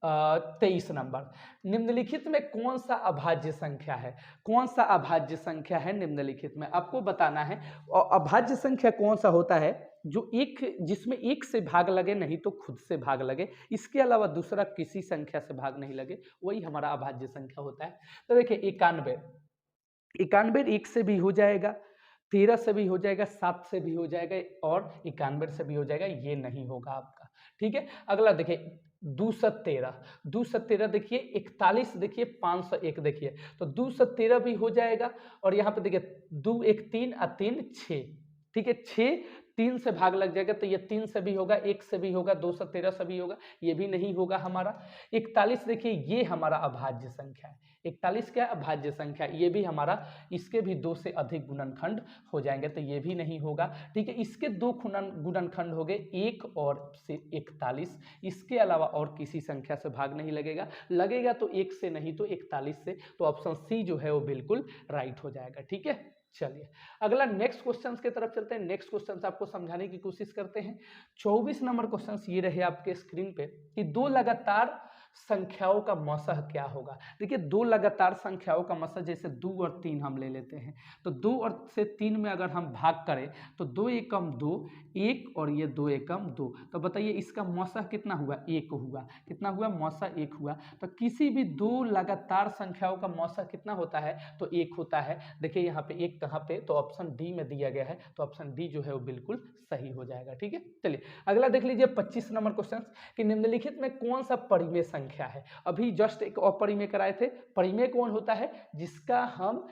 23 नंबर। निम्नलिखित में कौन सा अभाज्य संख्या है? कौन सा अभाज्य संख्या है निम्नलिखित में, आपको बताना है। और अभाज्य संख्या कौन सा होता है? जो एक, जिसमें एक से भाग लगे, नहीं तो खुद से भाग लगे, इसके अलावा दूसरा किसी संख्या से भाग नहीं लगे, वही हमारा अभाज्य संख्या होता है। तो देखिए 91, 91 एक से भी हो जाएगा, 13 से भी हो जाएगा, 7 से भी हो जाएगा और 91 से भी हो जाएगा, ये नहीं होगा आपका। ठीक है, अगला देखिए 213, 213 देखिए, 41 देखिए, 501 देखिए, तो 213 भी हो जाएगा। और यहाँ पे देखिए 2 1 3 और 3 6, ठीक है, 6 3 से भाग लग जाएगा, तो ये 3 से भी होगा, 1 से भी होगा, 213 से भी होगा, ये भी नहीं होगा हमारा। 41 देखिए, ये हमारा अभाज्य संख्या है। 41 क्या अभाज्य संख्या, ये भी हमारा, इसके भी 2 से अधिक गुणनखंड हो जाएंगे, तो ये भी नहीं होगा। ठीक है, इसके 2 गुणनखंड हो गए, 1 और 41, इसके अलावा और किसी संख्या से भाग नहीं लगेगा, लगेगा तो 1 से नहीं तो 41 से, तो ऑप्शन सी जो है वो बिल्कुल राइट हो जाएगा। ठीक है, चलिए अगला नेक्स्ट क्वेश्चंस की तरफ चलते हैं। नेक्स्ट क्वेश्चंस आपको समझाने की कोशिश करते हैं। 24 नंबर क्वेश्चंस ये रहे आपके स्क्रीन पे कि 2 लगातार संख्याओं का मौसह क्या होगा। देखिए 2 लगातार संख्याओं का मौसह, जैसे 2 और 3 हम ले लेते हैं, तो 2 और से 3 में अगर हम भाग करें तो 2 एकम 2, 1 और ये 2 एकम 2, तो बताइए इसका मौसह कितना हुआ? 1 हुआ। कितना हुआ? मौसह 1 हुआ। तो किसी भी 2 लगातार संख्याओं का मौसह कितना होता है? तो 1 होता है। देखिए यहाँ पे 1 कहाँ पे, तो ऑप्शन डी में दिया गया है, तो ऑप्शन डी जो है वो बिल्कुल सही हो जाएगा। ठीक है, चलिए अगला देख लीजिए 25 नंबर क्वेश्चन कि निम्नलिखित में कौन सा परिमेय संख्या है। अभी जस्ट एक अपरिमेय कराए थे। परिमेय कौन होता है? जिसका हम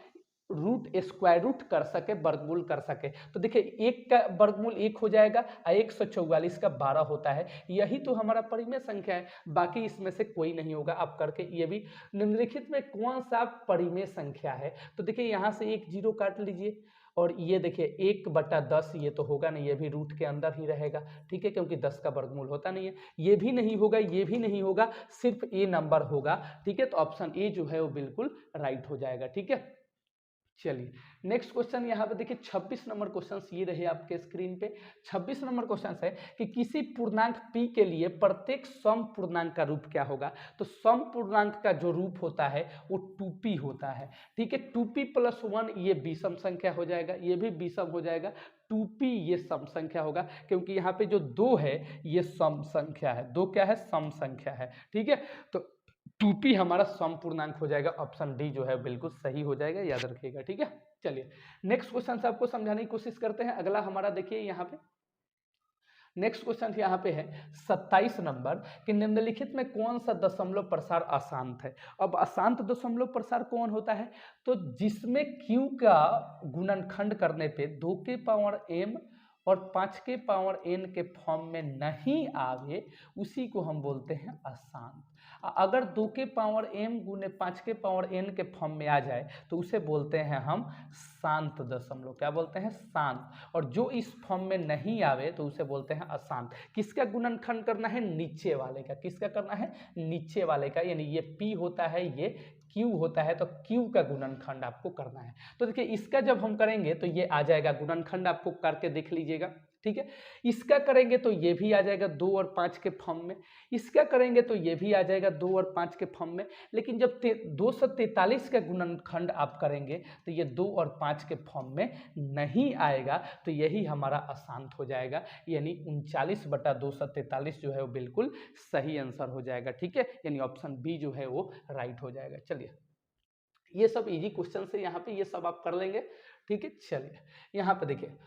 रूट स्क्वायर रूट कर सके, वर्गमूल कर सके। तो देखिए 1 का वर्गमूल 1 हो जाएगा और 144 का 12 होता है, यही तो हमारा परिमेय संख्या है, बाकी इसमें से कोई नहीं होगा। आप करके ये भी, निम्नलिखित में कौन सा परिमेय संख्या है, तो देखिए यहाँ से 1 0 काट लीजिए और ये देखिए 1/10, ये तो होगा नहीं, ये भी रूट के अंदर ही रहेगा। ठीक है, क्योंकि 10 का वर्गमूल होता नहीं है, ये भी नहीं होगा, ये भी नहीं होगा, सिर्फ ए नंबर होगा। ठीक है, तो ऑप्शन ए जो है वो बिल्कुल राइट हो जाएगा। ठीक है, चलिए नेक्स्ट क्वेश्चन यहाँ पे देखिए 26 नंबर क्वेश्चन ये रहे आपके स्क्रीन पे। 26 नंबर क्वेश्चन है कि किसी पूर्णांक p के लिए प्रत्येक सम पूर्णांक का रूप क्या होगा। तो सम पूर्णांक का जो रूप होता है वो 2p होता है। ठीक है, 2p + 1 ये विषम संख्या हो जाएगा, ये भी विषम हो जाएगा, 2p ये सम संख्या होगा, क्योंकि यहाँ पे जो 2 है ये सम संख्या है, 2 क्या है? सम संख्या है। ठीक है, तो 2p हमारा सम पूर्णांक हो जाएगा, ऑप्शन डी जो है बिल्कुल सही हो जाएगा, याद रखिएगा। ठीक है, चलिए नेक्स्ट क्वेश्चन से आपको समझाने की कोशिश करते हैं। अगला हमारा देखिए यहाँ पे नेक्स्ट क्वेश्चन यहाँ पे है 27 नंबर कि निम्नलिखित में कौन सा दशमलव प्रसार अशांत है। अब अशांत दशमलव प्रसार कौन होता है? तो जिसमें q का गुणनखंड करने पे 2 के पावर m और 5 के पावर n के फॉर्म में नहीं आवे, उसी को हम बोलते हैं अशांत। अगर 2 के पावर m गुने 5 के पावर n के फॉर्म में आ जाए तो उसे बोलते हैं हम शांत दशमलव। क्या बोलते हैं? शांत। और जो इस फॉर्म में नहीं आवे तो उसे बोलते हैं अशांत। किसका गुणनखंड करना है? नीचे वाले का। किसका करना है? नीचे वाले का, यानी ये p होता है, ये q होता है, तो q का गुणनखंड आपको करना है। तो देखिए इसका जब हम करेंगे तो ये आ जाएगा, गुणनखंड आपको करके देख लीजिएगा। ठीक है, इसका करेंगे तो ये भी आ जाएगा 2 और 5 के फॉर्म में, इसका करेंगे तो ये भी आ जाएगा 2 और 5 के फॉर्म में। लेकिन जब 243 का गुणनखंड आप करेंगे तो ये 2 और 5 के फॉर्म में नहीं आएगा, तो यही हमारा अशांत हो जाएगा, यानी 39/243 जो है वो बिल्कुल सही आंसर हो जाएगा। ठीक है, यानी ऑप्शन बी जो है वो राइट हो जाएगा। चलिए ये सब इजी क्वेश्चन है, यहाँ पे ये सब आप कर लेंगे। ठीक है, चलिए यहाँ पे देखिए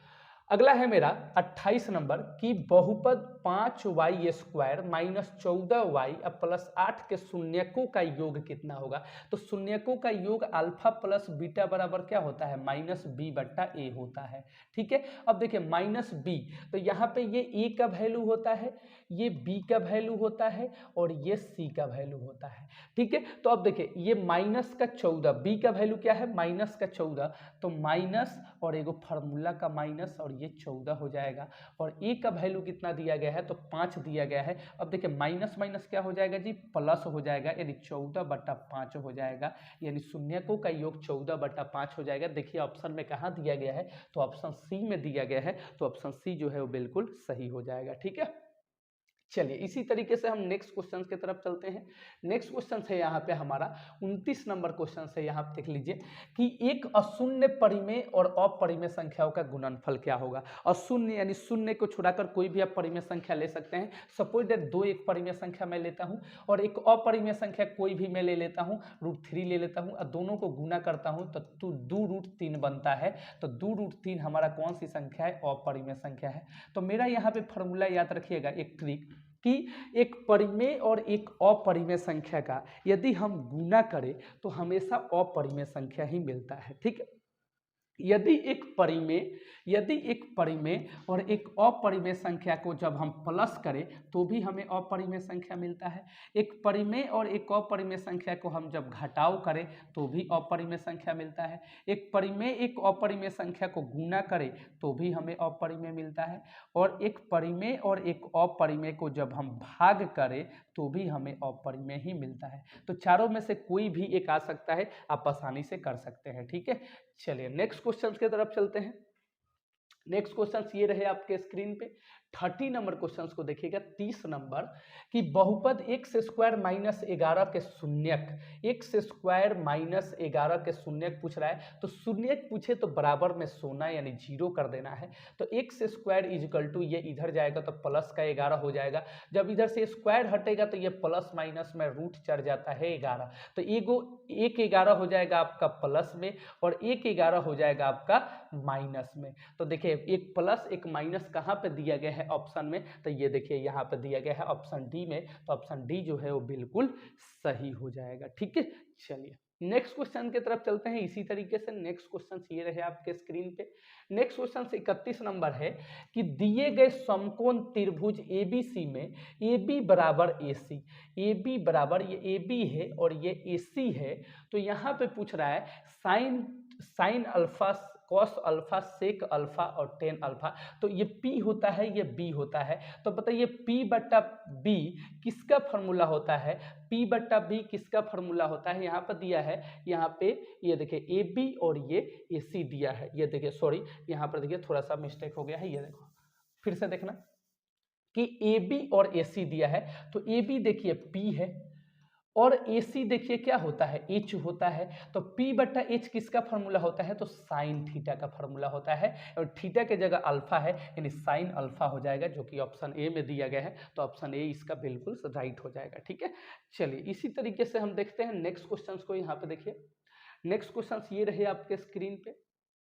अगला है मेरा 28 नंबर कि बहुपद 5y स्क्वायर माइनस 14y अब प्लस 8 के शून्यकों का योग कितना होगा। तो शून्यकों का योग अल्फा प्लस बीटा बराबर क्या होता है, माइनस बी बट्टा ए होता है। ठीक है, अब देखिए माइनस बी, तो यहाँ पे ये ए का वैल्यू होता है, ये बी का वैल्यू होता है और ये सी का वैल्यू होता है। ठीक है, तो अब देखिए ये माइनस का 14, बी का वैल्यू क्या है माइनस का 14, तो माइनस और एगो फार्मूला का माइनस और ये 14 हो जाएगा। और ए का वैल्यू कितना दिया गया है, तो 5 दिया गया है। अब देखिए माइनस माइनस क्या हो जाएगा जी, प्लस हो जाएगा, यानी 14/5 हो जाएगा, यानी शून्यकों का योग 14/5 हो जाएगा। देखिए ऑप्शन में कहाँ दिया गया है, तो ऑप्शन सी में दिया गया है, तो ऑप्शन सी जो है वो बिल्कुल सही हो जाएगा। ठीक है, चलिए इसी तरीके से हम नेक्स्ट क्वेश्चन की तरफ चलते हैं। नेक्स्ट क्वेश्चन है यहाँ पे हमारा 29 नंबर क्वेश्चन है। यहाँ पे देख लीजिए कि एक अशून्य परिमेय और अपरिमेय संख्याओं का गुणनफल क्या होगा। अशून्य यानी शून्य को छुड़ाकर कोई भी आप परिमेय संख्या ले सकते हैं। सपोज दैट 2 एक परिमेय संख्या मैं लेता हूँ और एक अपरिमेय संख्या कोई भी मैं ले लेता हूँ, √3 ले लेता हूँ और दोनों को गुना करता हूँ तो 2√3 बनता है। तो 2√3 हमारा कौन सी संख्या है, अपरिमेय संख्या है। तो मेरा यहाँ पे फॉर्मूला याद रखिएगा, एक ट्रिक कि एक परिमेय और एक अपरिमेय संख्या का यदि हम गुना करें तो हमेशा अपरिमेय संख्या ही मिलता है। ठीक है, यदि एक परिमेय और एक अपरिमेय संख्या को जब हम प्लस करें तो भी हमें अपरिमेय संख्या मिलता है। एक परिमेय और एक अपरिमेय संख्या को हम जब घटाव करें तो भी अपरिमेय संख्या मिलता है। एक परिमेय एक अपरिमेय संख्या को गुना करें तो भी हमें अपरिमेय मिलता है। और एक परिमेय और एक अपरिमेय को जब हम भाग करें तो भी हमें अपरिमेय ही मिलता है। तो चारों में से कोई भी एक आ सकता है, आप आसानी से कर सकते हैं। ठीक है, चलिए नेक्स्ट क्वेश्चन की तरफ चलते हैं। नेक्स्ट क्वेश्चन ये रहे आपके स्क्रीन पे 30 नंबर क्वेश्चन को देखिएगा। 30 नंबर कि बहुपद x स्क्वायर माइनस 11 के शून्यक, x स्क्वायर माइनस 11 के शून्यक पूछ रहा है। तो शून्यक पूछे तो बराबर में सोना यानी 0 कर देना है। तो x स्क्वायर इजिकल टू ये इधर जाएगा तो प्लस का 11 हो जाएगा। जब इधर से स्क्वायर हटेगा तो ये प्लस माइनस में रूट चढ़ जाता है 11, तो एक 11 हो जाएगा आपका प्लस में और एक 11 हो जाएगा आपका माइनस में। तो देखिए एक प्लस एक माइनस कहाँ पे दिया गया है ऑप्शन में, तो ये देखिए यहाँ पे दिया गया है ऑप्शन डी में। तो ऑप्शन डी जो है वो बिल्कुल सही हो जाएगा। ठीक है, चलिए नेक्स्ट क्वेश्चन की तरफ चलते हैं। इसी तरीके से नेक्स्ट क्वेश्चन ये रहे आपके स्क्रीन पे। नेक्स्ट क्वेश्चन 31 नंबर है कि दिए गए समकोण त्रिभुज एबीसी में AB बराबर AC, AB बराबर ये AB है और ये AC है। तो यहाँ पे पूछ रहा है sine alpha cos alpha sec alpha और टेन अल्फा। तो ये P होता है ये B होता है। तो बताइए P/B किसका फॉर्मूला होता है, P/B किसका फॉर्मूला होता है। यहाँ पर दिया है, यहाँ पे ये देखिए AB और ये AC दिया है। ये देखिए सॉरी यहाँ पर देखिए थोड़ा सा मिस्टेक हो गया है, ये देखो फिर से देखना कि AB और AC दिया है। तो AB देखिए P है और AC देखिए क्या होता है, H होता है। तो P/H किसका फॉर्मूला होता है, तो साइन थीटा का फॉर्मूला होता है और थीटा के जगह अल्फा है यानी साइन अल्फा हो जाएगा, जो कि ऑप्शन ए में दिया गया है। तो ऑप्शन ए इसका बिल्कुल राइट हो जाएगा। ठीक है, चलिए इसी तरीके से हम देखते हैं नेक्स्ट क्वेश्चन को। यहाँ पे देखिए नेक्स्ट क्वेश्चन ये रहे आपके स्क्रीन पे,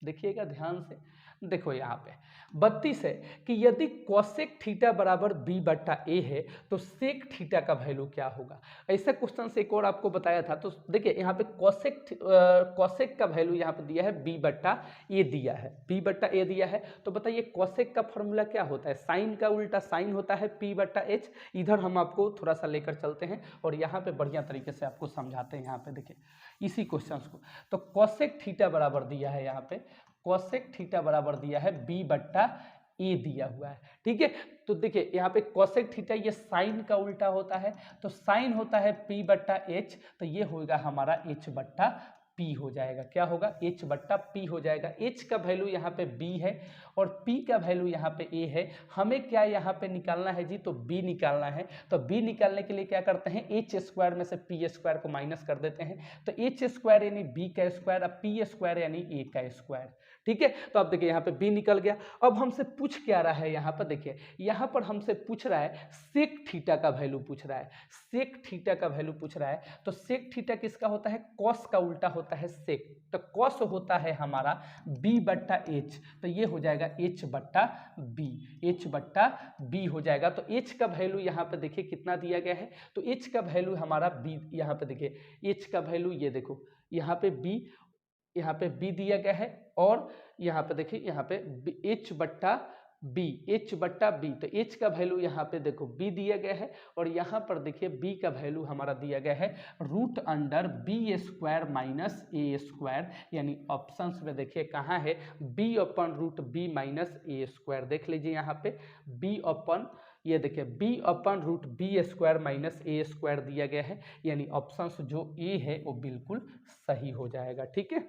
देखिएगा ध्यान से। देखो यहाँ पे 32 है कि यदि कोसेक थीटा बराबर B/A है तो सेक थीटा का वैल्यू क्या होगा। ऐसा क्वेश्चन से एक और आपको बताया था। तो देखिए यहाँ पे कोसेक का वैल्यू यहाँ पे दिया है B/A दिया है, B/A दिया है। तो बताइए कोसेक का फॉर्मूला क्या होता है, साइन का उल्टा साइन होता है P/H। इधर हम आपको थोड़ा सा लेकर चलते हैं और यहाँ पे बढ़िया तरीके से आपको समझाते हैं। यहाँ पे देखिए इसी क्वेश्चन को, तो कोसेक थीटा बराबर दिया है, यहाँ पे कोसेक थीटा बराबर दिया है B/A दिया हुआ है। ठीक है, तो देखिए यहाँ पे कोसेक थीटा ये साइन का उल्टा होता है, तो साइन होता है P/H, तो ये होगा हमारा H/P हो जाएगा। क्या होगा, H/P हो जाएगा। H का वैल्यू यहाँ पे B है और P का वैल्यू यहाँ पे A है। हमें क्या यहाँ पे निकालना है जी, तो B निकालना है। तो B निकालने के लिए क्या करते हैं, H स्क्वायर में से P स्क्वायर को माइनस कर देते हैं। तो H स्क्वायर यानी B का स्क्वायर, अब P स्क्वायर यानी A का स्क्वायर। ठीक है, तो अब देखिए यहाँ पे B निकल गया। अब हमसे पूछ क्या रहा है, यहाँ पर देखिए यहाँ पर हमसे पूछ रहा है सेक थीटा का वैल्यू पूछ रहा है, सेक थीटा का वैल्यू पूछ रहा है। तो सेक थीटा किसका होता है, कॉस का उल्टा होता है सेक। तो कॉस होता है हमारा B/H, तो ये हो जाएगा जाएगा एच बट्टा बी, एच बट्टा बी हो जाएगा। तो एच का वैल्यू यहाँ पे देखिए कितना दिया गया है, तो एच का वैल्यू हमारा बी, यहाँ पे देखिए एच का वैल्यू ये देखो यहाँ पे बी, यहाँ पे बी दिया गया है और यहाँ पे देखिए यहाँ पे एच बट्टा बी, एच बट्टा बी, तो एच का वैल्यू यहाँ पे देखो बी दिया गया है और यहाँ पर देखिए बी का वैल्यू हमारा दिया गया है root under B square minus A square, यानी ऑप्शंस में देखिए कहाँ है बी अपन root B minus A square, देख लीजिए यहाँ पे बी अपन, ये देखिए बी अपन root B square minus A square दिया गया है, यानी ऑप्शंस जो ए है वो बिल्कुल सही हो जाएगा। ठीक है,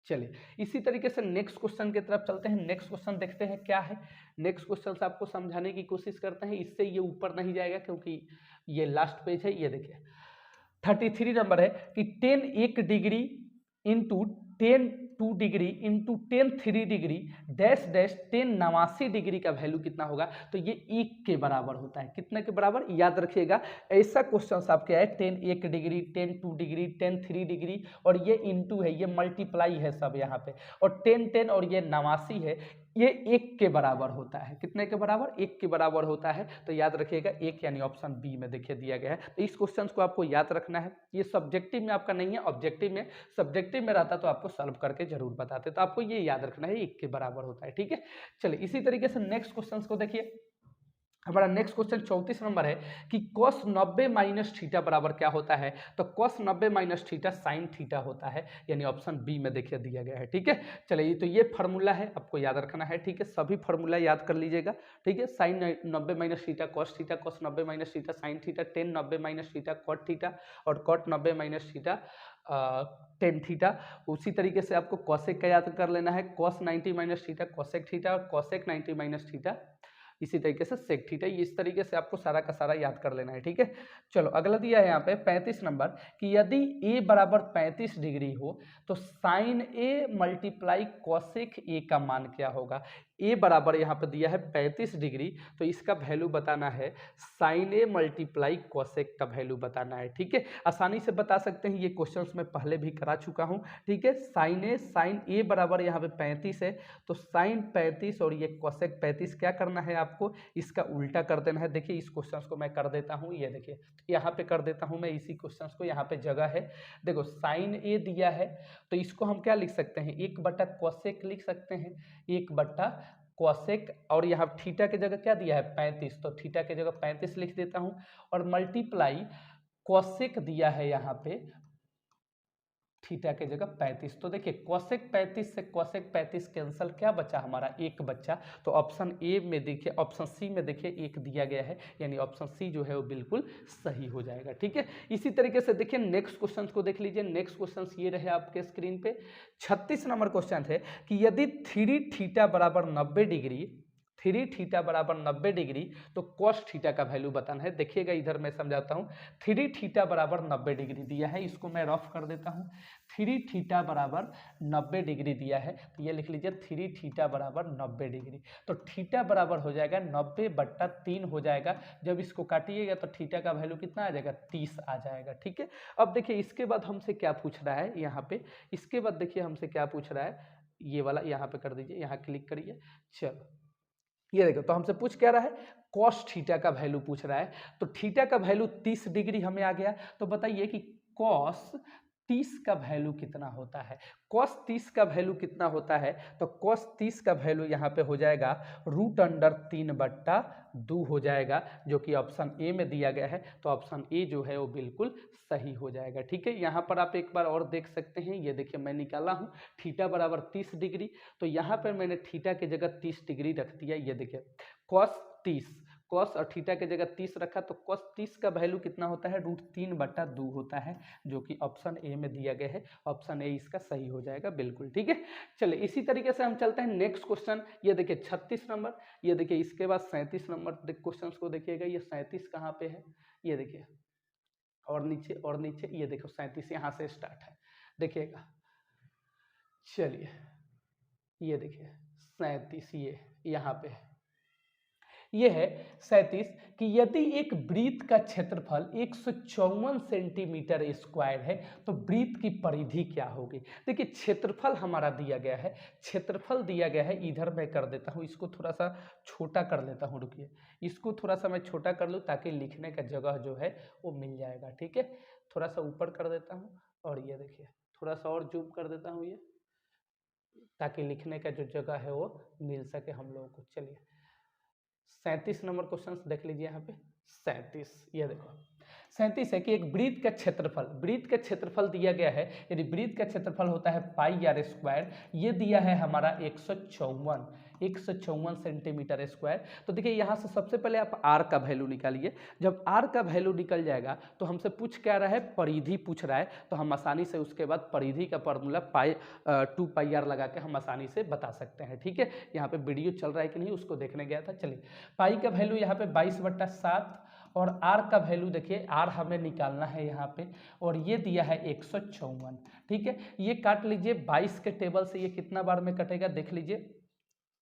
चलिए इसी तरीके से नेक्स्ट क्वेश्चन की तरफ चलते हैं। नेक्स्ट क्वेश्चन देखते हैं क्या है। नेक्स्ट क्वेश्चन से आपको समझाने की कोशिश करते हैं, इससे ये ऊपर नहीं जाएगा क्योंकि ये लास्ट पेज है। ये देखिए 33 नंबर है कि 10 1 degree into 10 2 degree into 10 3 degree dash dash 10 89 degree का वैल्यू कितना होगा, तो ये 1 के बराबर होता है। कितने के बराबर, याद रखिएगा ऐसा क्वेश्चन आपके है 10 1 डिग्री 10 2 डिग्री 10 3 डिग्री और ये इंटू है, ये मल्टीप्लाई है सब यहाँ पे, और 10 10 और ये 89 है, ये 1 के बराबर होता है। कितने के बराबर, 1 के बराबर होता है। तो याद रखिएगा 1 यानी ऑप्शन बी में देखिए दिया गया है। तो इस क्वेश्चन को आपको याद रखना है, ये सब्जेक्टिव में आपका नहीं है, ऑब्जेक्टिव में, सब्जेक्टिव में रहता तो आपको सॉल्व करके जरूर बताते, तो आपको ये याद रखना है 1 के बराबर होता है। ठीक है, चलिए इसी तरीके से नेक्स्ट क्वेश्चन को देखिए। हमारा नेक्स्ट क्वेश्चन 34 नंबर है कि cos 90 माइनस थीटा बराबर क्या होता है, तो cos 90 minus theta sine theta होता है, यानी ऑप्शन बी में देखिए दिया गया है। ठीक है, चलिए तो ये फार्मूला है, आपको याद रखना है। ठीक है, सभी फार्मूला याद कर लीजिएगा। ठीक है, sine 90 minus theta cos theta, cos 90 minus theta sine theta, tan 90 minus theta cot theta और cot 90 minus theta tan theta. उसी तरीके से आपको कॉसेक का याद कर लेना है, cos 90 minus theta cosec theta और कॉसेक 90 माइनस थीटा, इसी तरीके से सेक थीटा। इस तरीके से आपको सारा का सारा याद कर लेना है। ठीक है, चलो अगला दिया है यहाँ पे 35 नंबर कि यदि a बराबर 35 डिग्री हो तो sine A multiply cosec A का मान क्या होगा। a बराबर यहाँ पे दिया है 35 डिग्री, तो इसका वैल्यू बताना है साइन ए मल्टीप्लाई कॉसेक का वैल्यू बताना है। ठीक है, आसानी से बता सकते हैं, ये क्वेश्चंस मैं पहले भी करा चुका हूँ। ठीक है, साइन ए बराबर यहाँ पे 35 है, तो साइन 35 और ये कॉसेक 35 क्या करना है आपको, इसका उल्टा कर देना है। देखिए इस क्वेश्चन को मैं कर देता हूँ, ये देखिए यहाँ पे कर देता हूँ मैं इसी क्वेश्चन को, यहाँ पे जगह है, देखो साइन ए दिया है तो इसको हम क्या लिख सकते हैं, 1 बटा कॉसेक लिख सकते हैं, 1 बटा कॉसेक, और यहाँ थीटा की जगह क्या दिया है 35, तो थीटा की जगह 35 लिख देता हूँ, और मल्टीप्लाई कॉसेक दिया है यहाँ पे थीटा की जगह 35, तो देखिए कॉसेक 35 से कॉसेक 35 कैंसल, क्या बचा हमारा 1 बच्चा, तो ऑप्शन ए में देखिए, ऑप्शन सी में देखिए 1 दिया गया है, यानी ऑप्शन सी जो है वो बिल्कुल सही हो जाएगा। ठीक है, इसी तरीके से देखिए नेक्स्ट क्वेश्चन को देख लीजिए। नेक्स्ट क्वेश्चन ये रहे आपके स्क्रीन पे 36 नंबर क्वेश्चन है कि यदि 3 थीटा बराबर 90 डिग्री, 3 थीटा बराबर 90 डिग्री तो cos थीटा का वैल्यू बताना है। देखिएगा इधर मैं समझाता हूँ, 3 थीटा बराबर 90 डिग्री दिया है, इसको मैं रफ कर देता हूँ, 3 थीटा बराबर 90 डिग्री दिया है, तो ये लिख लीजिए 3 थीटा बराबर 90 डिग्री, तो थीटा बराबर हो जाएगा 90 बट्टा 3 हो जाएगा। जब इसको काटिएगा तो थीटा का वैल्यू कितना आ जाएगा, 30 आ जाएगा। ठीक है, अब देखिए इसके बाद हमसे क्या पूछ रहा है यहाँ पे, इसके बाद देखिए हमसे क्या पूछ रहा है, ये वाला यहाँ पे कर दीजिए, यहाँ क्लिक करिए। चलो ये देखो, तो हमसे पूछ क्या रहा है, कॉस थीटा का वैल्यू पूछ रहा है, तो थीटा का वैल्यू 30 डिग्री हमें आ गया, तो बताइए कि कॉस 30 का वैल्यू कितना होता है। कॉस 30 का वैल्यू कितना होता है, तो कॉस 30 का वैल्यू यहाँ पे हो जाएगा रूट अंडर 3 बट्टा 2 हो जाएगा, जो कि ऑप्शन ए में दिया गया है, तो ऑप्शन ए जो है वो बिल्कुल सही हो जाएगा। ठीक है, यहाँ पर आप एक बार और देख सकते हैं, ये देखिए मैं निकाला हूँ थीटा बराबर 30 डिग्री, तो यहाँ पर मैंने थीटा की जगह 30 डिग्री रख दिया। ये देखिए कॉस 30, कॉस और थीटा की जगह 30 रखा, तो कॉस 30 का वैल्यू कितना होता है, रूट 3 बट्टा 2 होता है, जो कि ऑप्शन ए में दिया गया है, ऑप्शन ए इसका सही हो जाएगा बिल्कुल। ठीक है, चलिए इसी तरीके से हम चलते हैं नेक्स्ट क्वेश्चन। ये देखिए 36 नंबर, ये देखिए इसके बाद 37 नंबर क्वेश्चन को देखिएगा, ये 37 कहाँ पे है, ये देखिए और नीचे ये देखो 37 यहाँ से स्टार्ट है, देखिएगा। चलिए ये देखिए 37 ये यहाँ पे है, ये है 37 कि यदि एक वृत्त का क्षेत्रफल 154 सेंटीमीटर स्क्वायर है तो वृत्त की परिधि क्या होगी। देखिए क्षेत्रफल हमारा दिया गया है, क्षेत्रफल दिया गया है, इधर मैं कर देता हूँ, इसको थोड़ा सा छोटा कर लेता हूँ, रुकिए इसको थोड़ा सा मैं छोटा कर लूँ ताकि लिखने का जगह जो है वो मिल जाएगा। ठीक है, थोड़ा सा ऊपर कर देता हूँ और ये देखिए थोड़ा सा और जूम कर देता हूँ ये, ताकि लिखने का जो जगह है वो मिल सके हम लोगों को। चलिए 37 नंबर क्वेश्चन देख लीजिए यहाँ पे 37, ये देखो 37 है कि एक वृत्त का क्षेत्रफल, वृत्त का क्षेत्रफल दिया गया है, यदि वृत्त का क्षेत्रफल होता है पाई आर स्क्वायर, ये दिया है हमारा 154 सेंटीमीटर स्क्वायर। तो देखिए यहाँ से सबसे पहले आप आर का वैल्यू निकालिए, जब आर का वैल्यू निकल जाएगा तो हमसे पूछ क्या रहा है, परिधि पूछ रहा है, तो हम आसानी से उसके बाद परिधि का फॉर्मूला पाई 2 पाई आर लगा के हम आसानी से बता सकते हैं। ठीक है, यहाँ पे वीडियो चल रहा है कि नहीं उसको देखने गया था। चलिए पाई का वैल्यू यहाँ पे 22/7 और आर का वैल्यू देखिए आर हमें निकालना है यहाँ पे, और ये दिया है 154। ठीक है, ये काट लीजिए 22 के टेबल से, ये कितना बार में कटेगा देख लीजिए,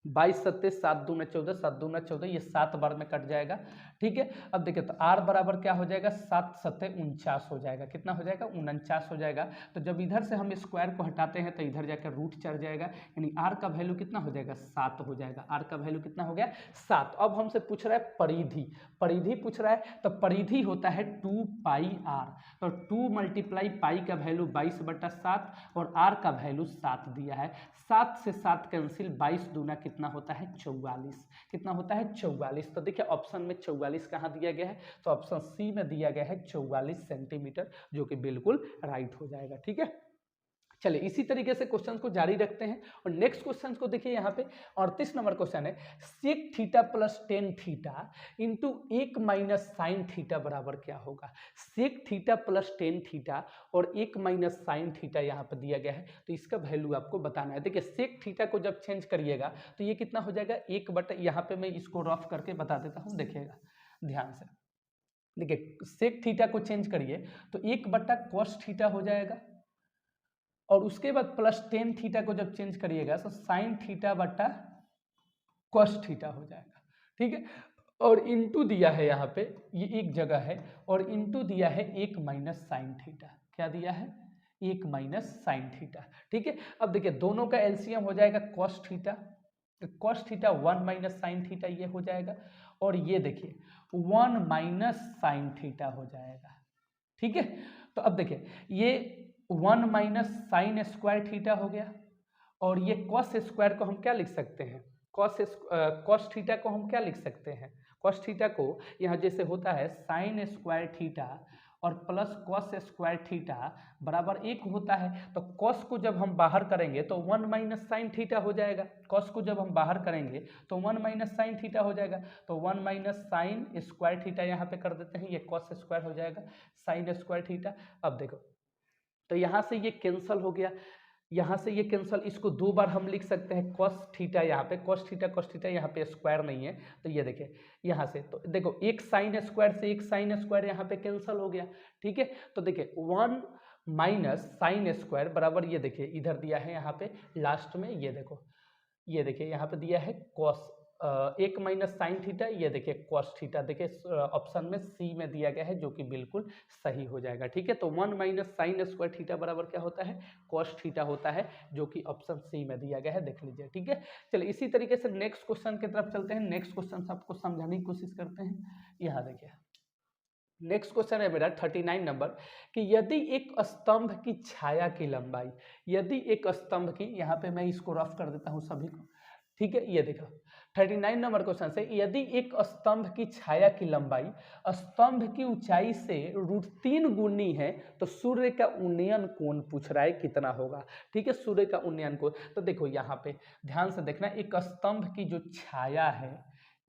22 सत्ते 7 दूना 14, 7 दूना 14, ये 7 बार में कट जाएगा। ठीक है, अब देखिए तो r बराबर क्या हो जाएगा, 7 सत्ते 49 हो जाएगा, कितना हो जाएगा 49 हो जाएगा। तो जब इधर से हम स्क्वायर को हटाते हैं तो इधर जाकर रूट चढ़ जाएगा, यानी r का वैल्यू कितना हो जाएगा 7 हो जाएगा, r का वैल्यू कितना हो गया 7। अब हमसे पूछ रहा है परिधि, परिधि पूछ रहा है तो परिधि होता है 2 पाई r, तो 2 मल्टीप्लाई पाई का वैल्यू 22/7 और r का वैल्यू 7 दिया है, 7 से 7 कैंसिल, 22 दूना कितना होता है 44, कितना होता है 44। तो देखिए ऑप्शन में 44 कहाँ दिया गया है, तो ऑप्शन सी में दिया गया है 44 सेंटीमीटर, जो कि बिल्कुल राइट हो जाएगा। ठीक है, चलिए इसी तरीके से क्वेश्चन को जारी रखते हैं और नेक्स्ट क्वेश्चन को देखिए यहाँ पे 38 नंबर क्वेश्चन है, sec theta plus tan theta into 1 minus sine theta बराबर क्या होगा। Sec theta plus tan theta और 1 माइनस साइन थीटा यहाँ पर दिया गया है, तो इसका वैल्यू आपको बताना है। देखिए सेक थीटा को जब चेंज करिएगा तो ये कितना हो जाएगा 1/, यहाँ पे मैं इसको रफ करके बता देता हूँ, देखिएगा ध्यान से। देखिए सेक थीटा को चेंज करिए तो 1/cos थीटा हो जाएगा, और उसके बाद प्लस टेन थीटा को जब चेंज करिएगा तो साइन थीटा बटा कॉस थीटा हो जाएगा। ठीक है, और इंटू दिया है यहाँ पे, ये एक जगह है, और इंटू दिया है 1 माइनस साइन थीटा, क्या दिया है 1 माइनस साइन थीटा। ठीक है, अब देखिए दोनों का एलसीएम हो जाएगा कॉस थीटा, तो cos theta 1 minus sine theta ये हो जाएगा, और ये देखिए 1 माइनस साइन थीटा हो जाएगा। ठीक है, तो अब देखिए ये 1 माइनस साइन स्क्वायर थीटा हो गया, और ये कॉस स्क्वायर को हम क्या लिख सकते हैं, कॉस थीटा को हम क्या लिख सकते हैं, कॉस थीटा को यहाँ जैसे होता है साइन स्क्वायर थीटा और प्लस कॉस स्क्वायर थीटा बराबर 1 होता है, तो कॉस को जब हम बाहर करेंगे तो 1 माइनस साइन थीटा हो जाएगा, कॉस को जब हम बाहर करेंगे तो 1 माइनस साइन थीटा हो जाएगा, तो 1 माइनस साइन स्क्वायर थीटा यहाँ पे कर देते हैं, ये कॉस स्क्वायर हो जाएगा साइन स्क्वायर थीटा। अब देखो तो यहाँ से ये कैंसल हो गया, यहाँ से ये कैंसल, इसको 2 बार हम लिख सकते हैं कॉस थीटा, यहाँ पे कॉस थीटा, यहाँ पे स्क्वायर नहीं है, तो ये देखिए यहाँ से, तो देखो एक साइन स्क्वायर से एक साइन स्क्वायर यहाँ पे कैंसल हो गया। ठीक है, तो देखिए 1 माइनस साइन स्क्वायर बराबर, ये देखिए इधर दिया है यहाँ पे लास्ट में, ये देखो ये देखिए यहाँ पे दिया है कॉस 1 माइनस साइन थीटा, ये देखिए कॉस थीटा, देखिए ऑप्शन में सी में दिया गया है जो कि बिल्कुल सही हो जाएगा। ठीक है, तो 1 माइनस साइन स्क्वायर थीटा बराबर क्या होता है कॉस थीटा होता है, जो कि ऑप्शन सी में दिया गया है, देख लीजिए। ठीक है, चलिए इसी तरीके से नेक्स्ट क्वेश्चन की तरफ चलते हैं। नेक्स्ट क्वेश्चन आपको समझाने की कोशिश करते हैं। यहाँ देखिए नेक्स्ट क्वेश्चन है मेरा 39 नंबर कि यदि एक स्तंभ की छाया की लंबाई, यदि एक स्तंभ की, यहाँ पे मैं इसको रफ कर देता हूँ सभी को। ठीक है, ये देखो 39 नंबर क्वेश्चन से, यदि एक स्तंभ की छाया की लंबाई स्तंभ की ऊंचाई से √3 गुनी है तो सूर्य का उन्नयन कोण पूछ रहा है कितना होगा। ठीक है, सूर्य का उन्नयन कोण, तो देखो यहाँ पे ध्यान से देखना, एक स्तंभ की जो छाया है,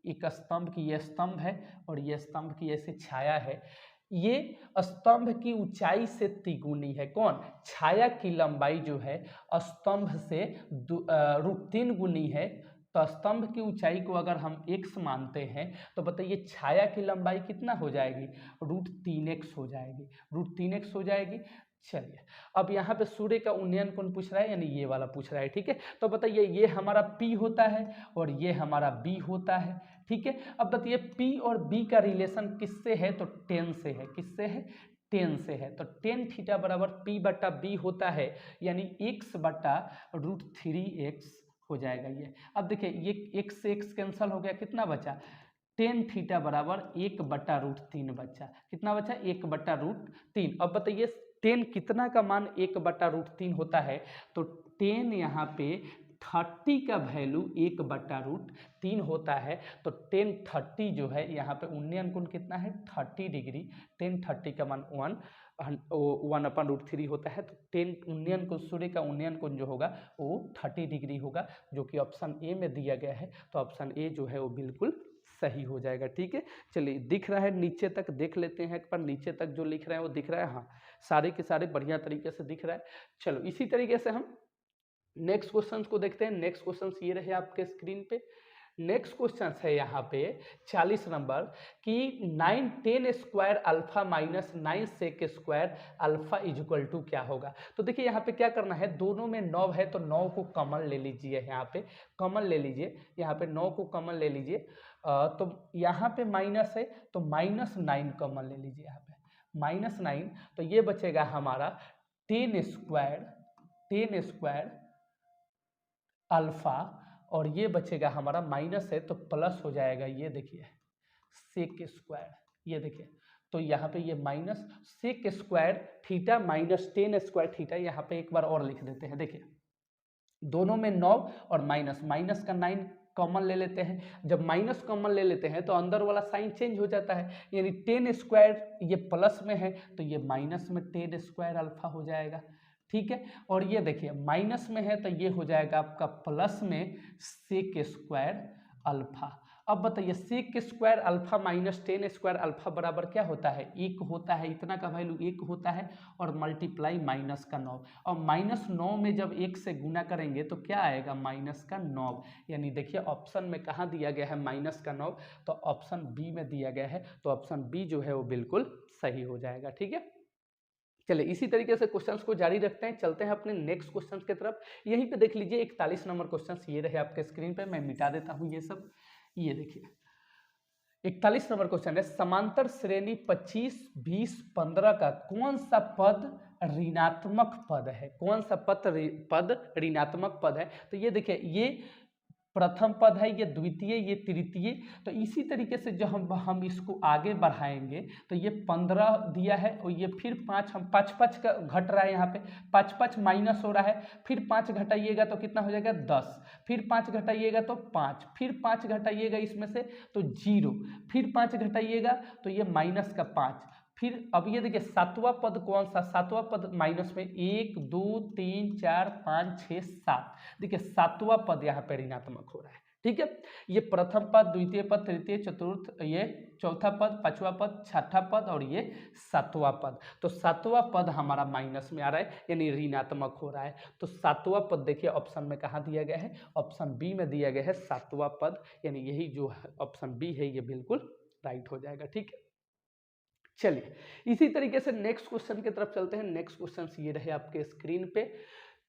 एक स्तंभ की, ये स्तंभ है और ये स्तंभ की ऐसे छाया है, ये स्तंभ की ऊंचाई से तिगुनी है, कौन छाया की लंबाई जो है स्तंभ से √3 गुनी है, तो स्तंभ की ऊंचाई को अगर हम x मानते हैं तो बताइए छाया की लंबाई कितना हो जाएगी √3x हो जाएगी, √3x हो जाएगी। चलिए अब यहाँ पे सूर्य का उन्नयन कोण पूछ रहा है, यानी ये वाला पूछ रहा है। ठीक है, तो बताइए ये हमारा P होता है और ये हमारा B होता है। ठीक है। अब बताइए P और B का रिलेशन किससे है, तो टेन से है। किससे है, टेन से है। तो टेन थीटा बराबर P बटा B होता है, यानी x बटा √3x हो जाएगा ये। अब देखिए ये x से x कैंसल हो गया, कितना बचा, टेन थीटा बराबर 1/√3 बचा। कितना बचा, 1/√3। अब बताइए टेन कितना का मान 1/√3 होता है, तो टेन यहाँ पे 30 का वैल्यू 1/√3 होता है। तो टेन 30 जो है यहाँ पे उन्नयन कोण कितना है, 30 डिग्री। टेन 30 का मान 1/√3 होता है। तो टेन उन्नयन कोण, सूर्य का उन्नयन कोण जो होगा वो 30 डिग्री होगा, जो कि ऑप्शन ए में दिया गया है। तो ऑप्शन ए जो है वो बिल्कुल सही हो जाएगा। ठीक है, चलिए दिख रहा है, नीचे तक देख लेते हैं एक बार, नीचे तक जो लिख रहे हैं वो दिख रहा है, हाँ सारे के सारे बढ़िया तरीके से दिख रहा है। चलो इसी तरीके से हम नेक्स्ट क्वेश्चन को देखते हैं। नेक्स्ट क्वेश्चन ये रहे आपके स्क्रीन पे। नेक्स्ट क्वेश्चन है यहाँ पे 40 नंबर कि 9 10 square alpha minus 9 sec square alpha is equal to क्या होगा। तो देखिए यहाँ पे क्या करना है, दोनों में 9 है तो 9 को कॉमन ले लीजिए, यहाँ पे कॉमन ले लीजिए, यहाँ पे 9 को कॉमन ले लीजिए। तो यहाँ पे माइनस है तो -9 कॉमन ले लीजिए, यहाँ पे -9। तो ये बचेगा हमारा 10 स्क्वायर अल्फा, और ये बचेगा हमारा माइनस है तो प्लस हो जाएगा, ये देखिए सेक स्क्वायर, ये देखिए। तो यहाँ पे ये minus sec square theta minus 10 square theta, यहाँ पे एक बार और लिख देते हैं। देखिए दोनों में 9 और माइनस का 9 कॉमन ले लेते हैं। जब माइनस कॉमन ले लेते हैं तो अंदर वाला साइन चेंज हो जाता है, यानी 10 स्क्वायर ये प्लस में है तो ये माइनस में 10 स्क्वायर अल्फा हो जाएगा। ठीक है, और ये देखिए माइनस में है तो ये हो जाएगा आपका प्लस में सेक स्क्वायर अल्फा। अब बताइए sec square alpha minus 10 square alpha बराबर क्या होता है, 1 होता है, इतना का वैल्यू 1 होता है, और मल्टीप्लाई माइनस का 9, और -9 में जब 1 से गुना करेंगे तो क्या आएगा, माइनस का 9। यानी देखिए ऑप्शन में कहाँ दिया गया है माइनस का 9, तो ऑप्शन बी में दिया गया है। तो ऑप्शन बी जो है वो बिल्कुल सही हो जाएगा। ठीक है, चलिए इसी तरीके से क्वेश्चंस को जारी रखते हैं, चलते हैं अपने नेक्स्ट क्वेश्चंस की तरफ। यहीं पे देख लीजिए 41 नंबर क्वेश्चंस ये रहे आपके स्क्रीन पे, मैं मिटा देता हूँ ये सब। ये देखिए 41 नंबर क्वेश्चन है, समांतर श्रेणी 25 20 15 का कौन सा पद ऋणात्मक पद है, कौन सा पद ऋणात्मक पद है। तो ये देखिए ये प्रथम पद है, ये द्वितीय, ये तृतीय। तो इसी तरीके से जो हम इसको आगे बढ़ाएंगे तो ये 15 दिया है और ये फिर 5, हम 5 का घट रहा है, यहाँ पे 5 माइनस हो रहा है, फिर 5 घटाइएगा तो कितना हो जाएगा 10, फिर 5 घटाइएगा तो 5, फिर 5 घटाइएगा इसमें से तो 0, फिर 5 घटाइएगा तो ये माइनस का 5। फिर अब ये देखिए सातवां पद कौन सा, सातवां पद माइनस में 1 2 3 4 5 6 7। देखिए सातवां पद यहाँ पे ऋणात्मक हो रहा है। ठीक है, ये प्रथम पद, द्वितीय पद, तृतीय, चतुर्थ, ये चौथा पद, पांचवा पद, छठा पद और ये सातवां पद। तो सातवां पद हमारा माइनस में आ रहा है, यानी ऋणात्मक हो रहा है। तो सातवां पद देखिए ऑप्शन में कहाँ दिया गया है, ऑप्शन बी में दिया गया है सातवां पद, यानी यही जो ऑप्शन बी है ये बिल्कुल राइट हो जाएगा। ठीक है, चलिए इसी तरीके से नेक्स्ट क्वेश्चन की तरफ चलते हैं। नेक्स्ट क्वेश्चन ये रहे आपके स्क्रीन पे।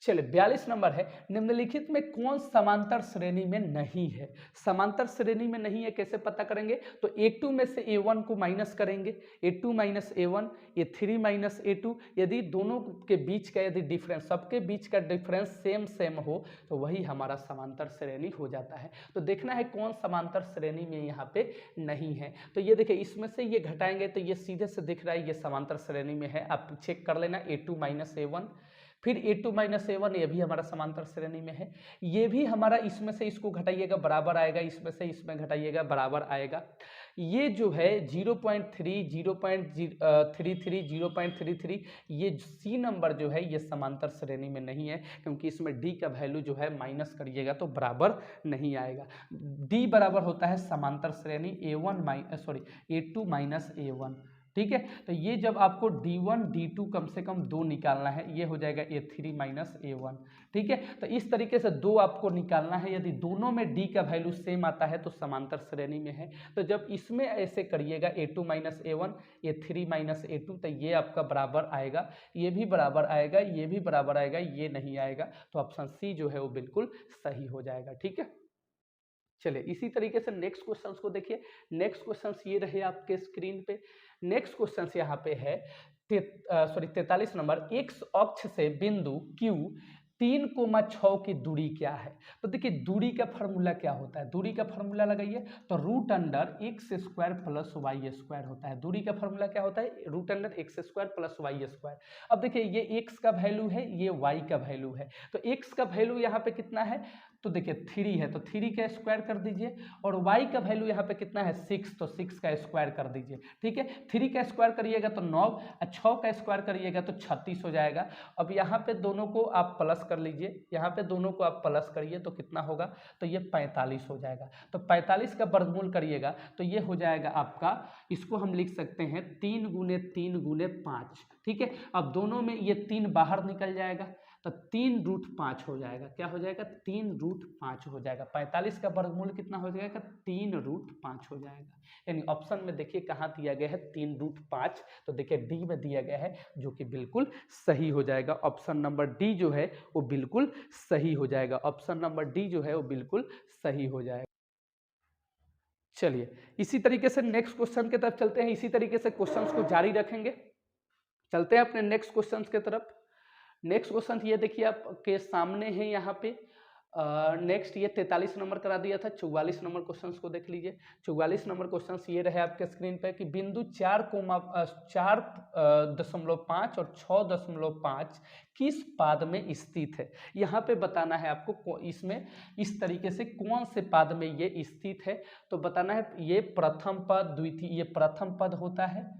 चलिए 42 नंबर है, निम्नलिखित में कौन समांतर श्रेणी में नहीं है। समांतर श्रेणी में नहीं है कैसे पता करेंगे, तो A2 में से A1 को माइनस करेंगे, A2 minus A1, A3 minus A2। यदि दोनों के बीच का यदि डिफरेंस, सबके बीच का डिफरेंस सेम हो तो वही हमारा समांतर श्रेणी हो जाता है। तो देखना है कौन समांतर श्रेणी में यहाँ पे नहीं है। तो ये देखिए इसमें से ये घटाएंगे तो ये सीधे से दिख रहा है ये समांतर श्रेणी में है, आप चेक कर लेना। A2 माइनस A1, फिर A2 माइनस A1, ये भी हमारा समांतर श्रेणी में है। ये भी हमारा इसमें से इसको घटाइएगा बराबर आएगा, इसमें से इसमें घटाइएगा बराबर आएगा। ये जो है 0.3 0.33 0.33, ये C नंबर जो है ये समांतर श्रेणी में नहीं है, क्योंकि इसमें D का वैल्यू जो है माइनस करिएगा तो बराबर नहीं आएगा। D बराबर होता है समांतर श्रेणी A2 माइनस A1। ठीक है, तो ये जब आपको D1 D2 कम से कम 2 निकालना है, ये हो जाएगा A3 माइनस A1। ठीक है, तो इस तरीके से 2 आपको निकालना है। यदि दोनों में D का वैल्यू सेम आता है तो समांतर श्रेणी में है। तो जब इसमें ऐसे करिएगा A2 minus A1, A3 minus A2, तो ये आपका बराबर आएगा, ये भी बराबर आएगा, ये भी बराबर आएगा, ये नहीं आएगा। तो ऑप्शन सी जो है वो बिल्कुल सही हो जाएगा। ठीक है, चलिए इसी तरीके से नेक्स्ट क्वेश्चन को देखिए। नेक्स्ट क्वेश्चन ये रहे आपके स्क्रीन पे। नेक्स्ट क्वेश्चन यहाँ पे है 43 नंबर, एक्स अक्ष से बिंदु Q 3,6 की दूरी क्या है। तो देखिए दूरी का फॉर्मूला क्या होता है, दूरी का फॉर्मूला लगाइए तो root under x square plus y square होता है। दूरी का फॉर्मूला क्या होता है, root under x square plus y square. अब देखिए ये एक्स का वैल्यू है, ये वाई का वैल्यू है, तो एक्स का वैल्यू यहाँ पे कितना है, तो देखिए 3 है, तो 3 का स्क्वायर कर दीजिए, और y का वैल्यू यहाँ पे कितना है 6, तो 6 का स्क्वायर कर दीजिए। ठीक है, 3 का स्क्वायर करिएगा तो 9, 6 का स्क्वायर करिएगा तो 36 हो जाएगा। अब यहाँ पे दोनों को आप प्लस कर लीजिए, यहाँ पे दोनों को आप प्लस करिए तो कितना होगा, तो ये 45 हो जाएगा। तो 45 का वर्गमूल करिएगा तो ये हो जाएगा आपका, इसको हम लिख सकते हैं 3 गुने 3 गुने 5। ठीक है, अब दोनों में ये 3 बाहर निकल जाएगा तो 3√5 हो जाएगा। क्या हो जाएगा, 3√5 हो जाएगा। 45 का वर्गमूल कितना हो जाएगा, 3√5 हो जाएगा। यानी ऑप्शन में देखिए कहाँ दिया गया है 3√5, तो देखिए डी में दिया गया है, जो कि बिल्कुल सही हो जाएगा। ऑप्शन नंबर डी जो है वो बिल्कुल सही हो जाएगा। ऑप्शन नंबर डी जो है वो बिल्कुल सही हो जाएगा। चलिए इसी तरीके से नेक्स्ट क्वेश्चन की तरफ चलते हैं। इसी तरीके से क्वेश्चंस को जारी रखेंगे, चलते हैं अपने नेक्स्ट क्वेश्चंस की तरफ। नेक्स्ट क्वेश्चन ये देखिए आपके सामने है यहाँ पे। नेक्स्ट ये 43 नंबर करा दिया था। 44 नंबर क्वेश्चंस को देख लीजिए। 44 नंबर क्वेश्चंस ये रहे आपके स्क्रीन पे कि बिंदु 4,5 और 6.5 किस पाद में स्थित है। यहाँ पे बताना है आपको इसमें इस तरीके से कौन से पाद में ये स्थित है। तो बताना है ये प्रथम पद, द्वितीय, ये प्रथम पद होता है।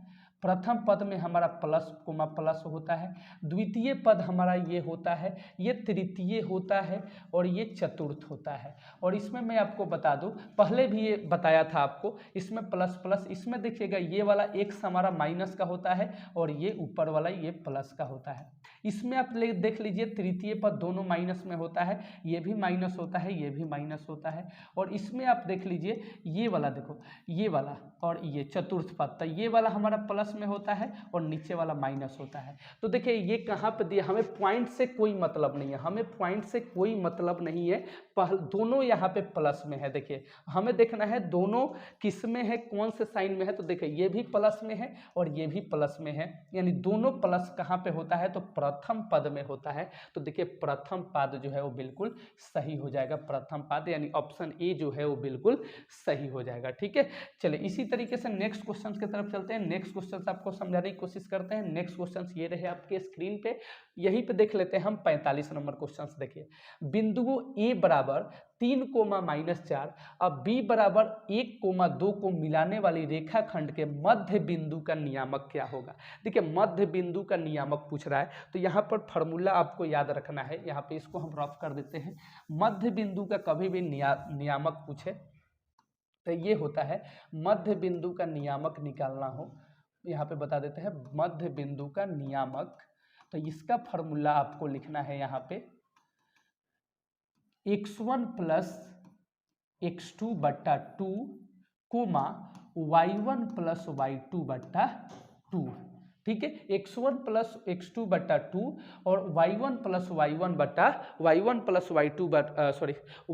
प्रथम पद में हमारा प्लस कोमा प्लस होता है, द्वितीय पद हमारा ये होता है, ये तृतीय होता है, और ये चतुर्थ होता है। और इसमें मैं आपको बता दूं, पहले भी ये बताया था आपको, इसमें प्लस प्लस, इसमें देखिएगा ये वाला एक्स हमारा माइनस का होता है और ये ऊपर वाला ये प्लस का होता है। इसमें आप देख लीजिए तृतीय पद दोनों माइनस में होता है, ये भी माइनस होता है, ये भी माइनस होता है। और इसमें आप देख लीजिए ये वाला, देखो ये वाला और ये चतुर्थ पद, तो ये वाला हमारा प्लस में होता है और नीचे वाला माइनस होता है। तो देखिए ये कहाँ पे दिया, हमें पॉइंट से कोई मतलब नहीं है, हमें पॉइंट से कोई मतलब नहीं है, दोनों यहाँ पे प्लस में है। देखिए हमें देखना है दोनों किस में है, कौन से साइन में है। तो देखिए ये भी प्लस में है और ये भी प्लस में है, यानी दोनों प्लस कहाँ पे होता है, तो प्रथम पद में होता है। तो देखिए प्रथम पद जो है वो बिल्कुल सही हो जाएगा। प्रथम पद यानी ऑप्शन ए जो है वो बिल्कुल सही हो जाएगा। ठीक है, चलिए इसी तरीके से नेक्स्ट क्वेश्चन की तरफ चलते हैं। नेक्स्ट क्वेश्चन आपको समझाने की कोशिश करते हैं। नेक्स्ट क्वेश्चन ये रहे आपके स्क्रीन पे, यहीं पे देख लेते हैं हम 45 नंबर क्वेश्चन। देखिए बिंदु ए बराबर 3,-4 अब बी बराबर 1,2 को मिलाने वाली रेखाखंड के मध्य बिंदु का नियामक क्या होगा। देखिए मध्य बिंदु का नियामक पूछ रहा है, तो यहाँ पर फॉर्मूला आपको याद रखना है। यहाँ पे इसको हम रफ कर देते हैं। मध्य बिंदु का कभी भी नियामक पूछे तो ये होता है, मध्य बिंदु का नियामक निकालना हो, यहाँ पे बता देते हैं मध्य बिंदु का नियामक। तो इसका फॉर्मूला आपको लिखना है यहाँ पे x1 प्लस x2 बट्टा 2 कोमा y1 प्लस y2 बट्टा 2। ठीक है, x1 प्लस x2 बट्टा 2 और y1 प्लस y1 बट्टा y1 प्लस y2 बट्टा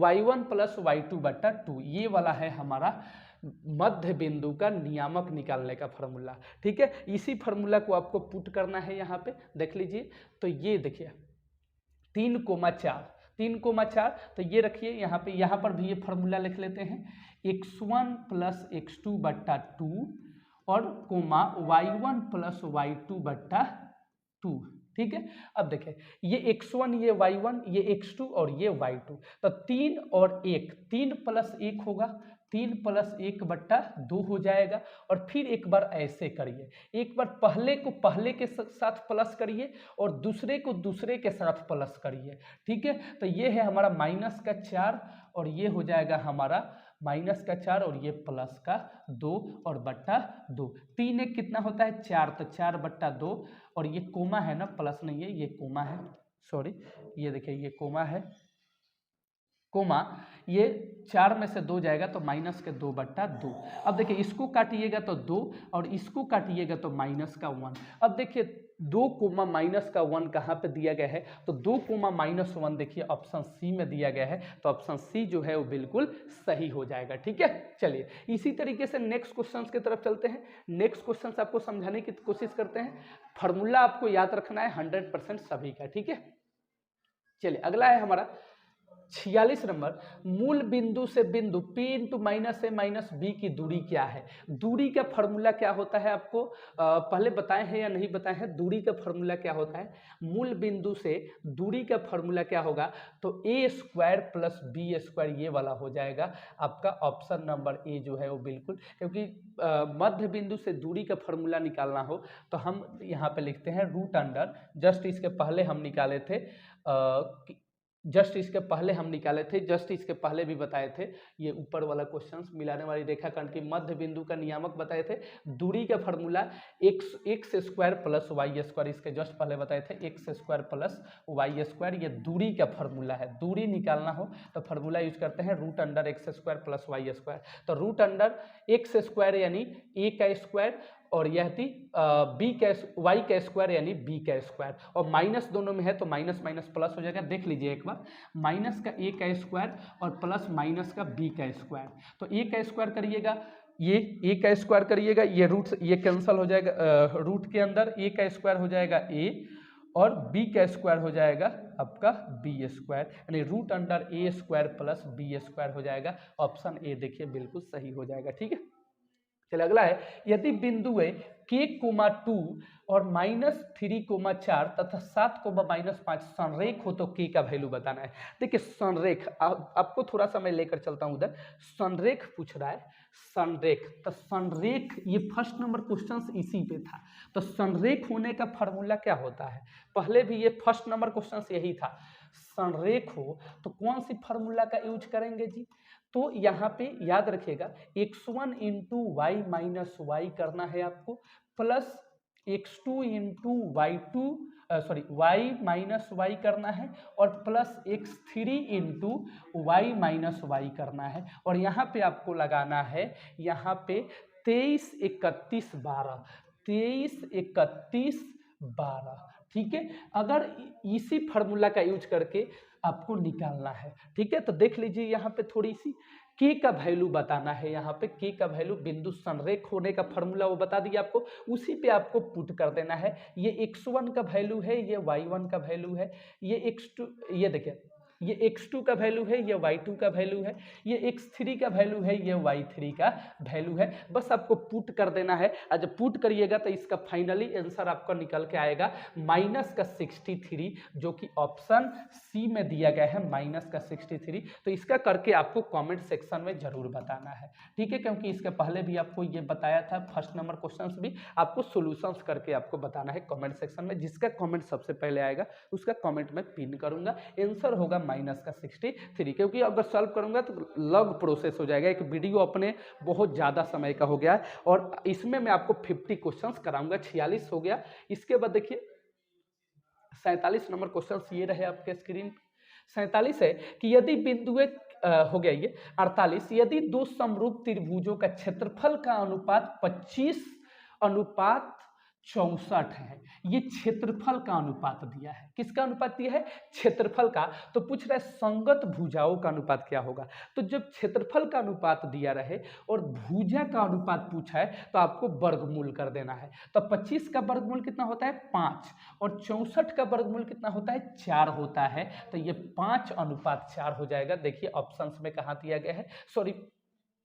y1 प्लस y2 बट्टा 2, ये वाला है हमारा मध्य बिंदु का नियामक निकालने का फॉर्मूला। ठीक है, इसी फॉर्मूला को आपको पुट करना है यहाँ पे, देख लीजिए। तो ये देखिए 3,4 तो ये रखिए यहाँ पर भी ये फॉर्मूला लिख लेते हैं, x1 प्लस x2 बट्टा 2 और कोमा y1 प्लस y2 बट्टा 2। ठीक है, अब देखिए ये x1 ये y1 ये x2 और ये y2, तो 3 और 1, 3 प्लस 1 होगा, 3 प्लस 1 बट्टा 2 हो जाएगा। और फिर एक बार ऐसे करिए, एक बार पहले को पहले के साथ प्लस करिए और दूसरे को दूसरे के साथ प्लस करिए। ठीक है, तो ये है हमारा -4 और ये हो जाएगा हमारा -4 और ये प्लस का 2 और बट्टा 2। 3 1 कितना होता है 4, तो 4 बट्टा 2 और ये कोमा है ना, प्लस नहीं है ये कोमा है, सॉरी ये देखिए ये कोमा है, कोमा ये 4 में से 2 जाएगा तो माइनस के 2/2। अब देखिए इसको काटिएगा तो 2 और इसको काटिएगा तो माइनस का 1। अब देखिए 2 कोमा माइनस का 1 कहाँ पे दिया गया है, तो 2 कोमा माइनस 1 देखिए ऑप्शन सी में दिया गया है, तो ऑप्शन सी जो है वो बिल्कुल सही हो जाएगा। ठीक है, चलिए इसी तरीके से नेक्स्ट क्वेश्चन की तरफ चलते हैं। नेक्स्ट क्वेश्चन आपको समझाने की कोशिश करते हैं। फॉर्मूला आपको याद रखना है 100% सभी का। ठीक है, चलिए अगला है हमारा 46 नंबर, मूल बिंदु से बिंदु P इंटू माइनस ए माइनस बी की दूरी क्या है। दूरी का फॉर्मूला क्या होता है आपको पहले बताए हैं या नहीं बताए हैं। दूरी का फॉर्मूला क्या होता है, मूल बिंदु से दूरी का फॉर्मूला क्या होगा, तो ए स्क्वायर प्लस बी स्क्वायर ये वाला हो जाएगा आपका ऑप्शन नंबर ए जो है वो बिल्कुल, क्योंकि मध्य बिंदु से दूरी का फॉर्मूला निकालना हो तो हम यहाँ पे लिखते हैं रूट अंडर, जस्ट इसके पहले हम निकाले थे जस्ट इसके पहले भी बताए थे, ये ऊपर वाला क्वेश्चंस मिलाने वाली रेखाखंड की मध्य बिंदु का नियामक बताए थे। दूरी का formula x square plus y square, इसके जस्ट पहले बताए थे x square plus y square, ये दूरी का फॉर्मूला है। दूरी निकालना हो तो फॉर्मूला यूज करते हैं root under x square plus y square. तो रूट अंडर एक्स स्क्वायर यानी ए का स्क्वायर और यह थी बी का वाई का स्क्वायर यानी बी का स्क्वायर, और माइनस दोनों में है तो माइनस माइनस प्लस हो जाएगा। देख लीजिए एक बार, माइनस का ए का स्क्वायर और प्लस माइनस का बी का स्क्वायर, तो ए का स्क्वायर करिएगा, ये ए का स्क्वायर करिएगा, ये रूट ये कैंसिल हो जाएगा, रूट के अंदर ए का स्क्वायर हो जाएगा ए और बी का स्क्वायर हो जाएगा आपका बी स्क्वायर, यानी रूट अंडर ए स्क्वायर प्लस बी स्क्वायर हो जाएगा। ऑप्शन ए देखिए बिल्कुल सही हो जाएगा। ठीक है, चलिए अगला है, यदि बिंदु है k,2 और -3,4 तथा 7,-5 संरेख हो तो k का वैल्यू बताना है। देखिए संरेख आपको थोड़ा सा मैं लेकर चलता हूं उधर, संरेख पूछ रहा है, संरेख, तो संरेख ये फर्स्ट नंबर क्वेश्चन इसी पे था। तो संरेख होने का फॉर्मूला क्या होता है, पहले भी ये फर्स्ट नंबर क्वेश्चन यही था। संरेख हो तो कौन सी फॉर्मूला का यूज करेंगे जी, तो यहाँ पे याद रखिएगा x1 into y minus y करना है आपको, plus x2 into y minus y करना है, और plus x3 into y minus y करना है, और यहाँ पे आपको लगाना है यहाँ पे 23, 31, 12, 23, 31, 12। ठीक है, अगर इसी फार्मूला का यूज करके आपको निकालना है। ठीक है, तो देख लीजिए यहाँ पे थोड़ी सी के का वैल्यू बताना है, यहाँ पे के का वैल्यू बिंदु संरेख होने का फॉर्मूला वो बता दिया आपको, उसी पे आपको पुट कर देना है। ये x1 का वैल्यू है, ये y1 का वैल्यू है, ये x2, ये देखिए ये x2 का वैल्यू है, ये y2 का वैल्यू है, ये x3 का वैल्यू है, ये y3 का वैल्यू है। बस आपको पुट कर देना है, और जब पुट करिएगा तो इसका फाइनली आंसर आपका निकल के आएगा माइनस का 63, जो कि ऑप्शन सी में दिया गया है, माइनस का 63। तो इसका करके आपको कमेंट सेक्शन में जरूर बताना है। ठीक है, क्योंकि इसके पहले भी आपको ये बताया था, फर्स्ट नंबर क्वेश्चंस भी आपको सॉल्यूशंस करके आपको बताना है कमेंट सेक्शन में। जिसका कमेंट सबसे पहले आएगा उसका कमेंट में पिन करूंगा, आंसर होगा माइनस का 63, क्योंकि अगर सॉल्व करूंगा तो लॉग प्रोसेस हो जाएगा। एक वीडियो अपने बहुत ज़्यादा समय का हो गया है, और इसमें मैं आपको 50 क्वेश्चंस कराऊंगा। 46 हो गया। इसके बाद देखिए 47 नंबर क्वेश्चंस ये रहे आपके स्क्रीन पे। 47 है कि यदि बिंदु हो गया ये 48, यदि दो समरूप त्रिभुजों का क्षेत्रफल का अनुपात 25:64 है, ये क्षेत्रफल का अनुपात दिया है। किसका अनुपात दिया है? क्षेत्रफल का। तो पूछ रहा है संगत भुजाओं का अनुपात क्या होगा। तो जब क्षेत्रफल का अनुपात दिया रहे और भुजा का अनुपात पूछा है तो आपको वर्गमूल कर देना है। तो 25 का वर्गमूल कितना होता है? 5, और 64 का वर्गमूल कितना होता है? 4 होता है। तो ये 5:4 हो जाएगा। देखिए ऑप्शंस में कहाँ दिया गया है, सॉरी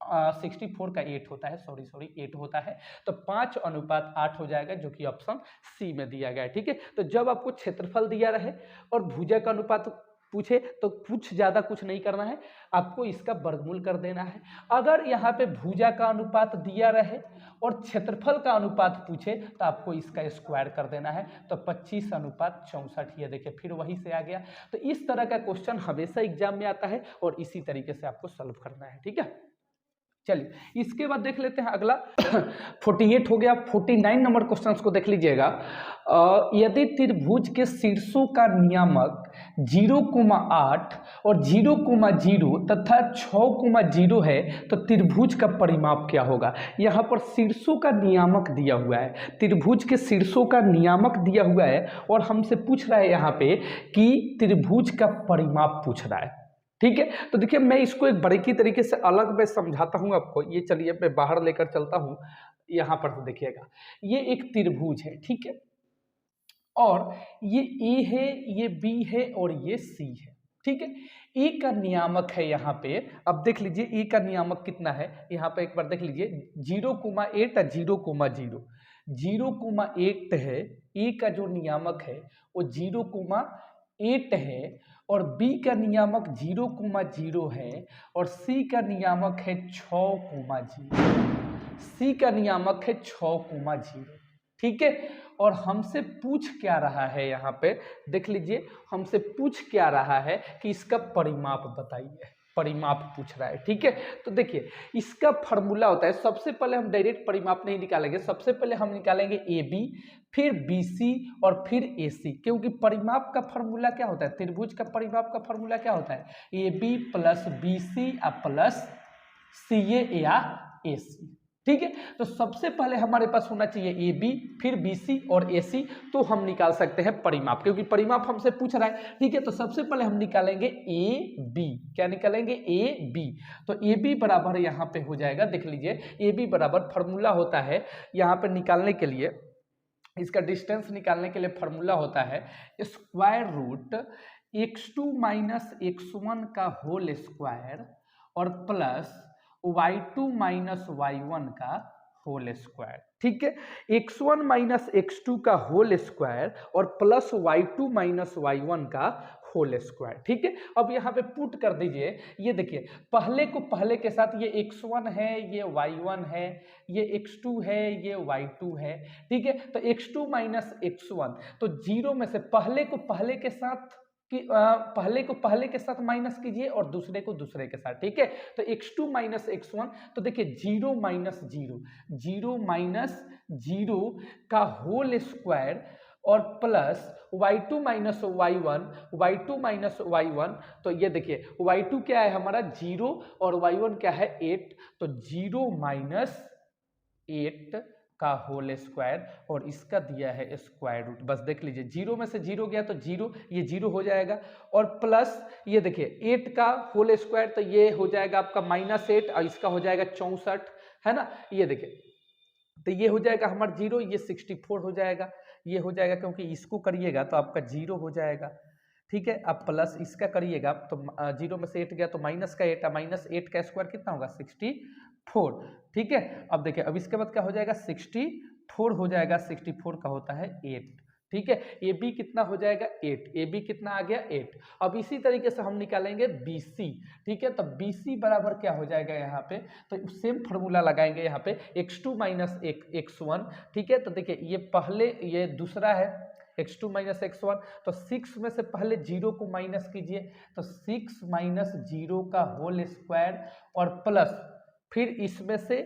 64 का 8 होता है, सॉरी 8 होता है। तो 5:8 हो जाएगा, जो कि ऑप्शन सी में दिया गया है। ठीक है, तो जब आपको क्षेत्रफल दिया रहे और भुजा का अनुपात पूछे तो कुछ ज्यादा कुछ नहीं करना है, आपको इसका वर्गमूल कर देना है। अगर यहाँ पे भुजा का अनुपात दिया रहे और क्षेत्रफल का अनुपात पूछे तो आपको इसका स्क्वायर कर देना है। तो 25:64, ये देखिए फिर वही से आ गया। तो इस तरह का क्वेश्चन हमेशा एग्जाम में आता है और इसी तरीके से आपको सॉल्व करना है। ठीक है, चलिए इसके बाद देख लेते हैं अगला 48 हो गया। 49 नंबर क्वेश्चन को देख लीजिएगा। यदि त्रिभुज के शीर्षों का नियामक 0,8 और 0,0 तथा 6,0 है तो त्रिभुज का परिमाप क्या होगा। यहाँ पर शीर्षों का नियामक दिया हुआ है, त्रिभुज के शीर्षों का नियामक दिया हुआ है और हमसे पूछ रहा है यहाँ पे कि त्रिभुज का परिमाप पूछ रहा है। ठीक है, तो देखिए मैं इसको एक बारीकी तरीके से अलग में समझाता हूँ आपको। ये चलिए मैं बाहर लेकर चलता हूँ, यहाँ पर तो देखिएगा ये एक त्रिभुज है, ठीक है, और ये ए है, ये बी है और ये सी है, ठीक है। ए का नियामक है यहाँ पे, अब देख लीजिए ए का नियामक कितना है, यहाँ पे एक बार देख लीजिए 0,8 और 0,0, 0,8 है। ए का जो नियामक है वो 0,8 है और बी का नियामक 0,0 है और सी का नियामक है 6,0, सी का नियामक है 6,0, ठीक है। और हमसे पूछ क्या रहा है, यहाँ पे देख लीजिए हमसे पूछ क्या रहा है कि इसका परिमाप बताइए, परिमाप पूछ रहा है, ठीक है। तो देखिए इसका फॉर्मूला होता है, सबसे पहले हम डायरेक्ट परिमाप नहीं निकालेंगे, सबसे पहले हम निकालेंगे ए बी, फिर बी सी और फिर ए सी, क्योंकि परिमाप का फॉर्मूला क्या होता है, त्रिभुज का परिमाप का फॉर्मूला क्या होता है, A B plus B C plus C A या ए सी, ठीक है। तो सबसे पहले हमारे पास होना चाहिए ए बी, फिर बी सी और ए सी, तो हम निकाल सकते हैं परिमाप, क्योंकि परिमाप हमसे पूछ रहा है, ठीक है। तो सबसे पहले हम निकालेंगे ए बी, क्या निकालेंगे, ए बी। तो ए बी बराबर यहाँ पे हो जाएगा, देख लीजिए ए बी बराबर फॉर्मूला होता है यहाँ पे निकालने के लिए, इसका डिस्टेंस निकालने के लिए फॉर्मूला होता है square root x2 minus x1 का होल स्क्वायर और प्लस y2 माइनस y1 का होल स्क्वायर, ठीक है। x1 माइनस x2 का होल स्क्वायर और प्लस y2 माइनस y1 का होल स्क्वायर, ठीक है। अब यहाँ पे पुट कर दीजिए, ये देखिए पहले को पहले के साथ, ये x1 है, ये y1 है, ये x2 है, ये y2 है, ठीक है। तो x2 माइनस x1, तो 0 में से पहले को पहले के साथ कि पहले को पहले के साथ माइनस कीजिए और दूसरे को दूसरे के साथ, ठीक है। तो x2 माइनस x1, तो देखिए 0 माइनस 0, 0 माइनस 0 का होल स्क्वायर और plus y2 minus y1, y2 minus y1, तो ये देखिए y2 क्या है हमारा 0 और y1 क्या है 8, तो 0 माइनस 8 का होल स्क्वायर और इसका दिया है स्क्वायर रूट, बस देख लीजिए 0 में से 0 गया तो 0, ये 0 हो जाएगा और प्लस ये देखिए 8 का होल स्क्वायर, तो ये हो जाएगा आपका -8 और इसका हो जाएगा 64, है ना। ये देखिए तो ये हो जाएगा हमारा 0, ये 64 हो जाएगा, ये हो जाएगा, क्योंकि इसको करिएगा तो आपका 0 हो जाएगा, ठीक है। अब प्लस इसका करिएगा तो 0 में से 8 गया तो माइनस का 8, -8 का स्क्वायर कितना होगा 64, ठीक है। अब देखिए अब इसके बाद क्या हो जाएगा 64 हो जाएगा, 64 का होता है 8, ठीक है। ए बी कितना हो जाएगा 8, ए बी कितना आ गया 8। अब इसी तरीके से हम निकालेंगे बी सी, ठीक है। तो बी सी बराबर क्या हो जाएगा यहाँ पे, तो सेम फार्मूला लगाएंगे यहाँ पे x2 माइनस x1, ठीक है। तो देखिए ये पहले, ये दूसरा है x2 माइनस x1, तो 6 में से पहले 0 को माइनस कीजिए, तो 6 माइनस 0 का होल स्क्वायर और प्लस फिर इसमें से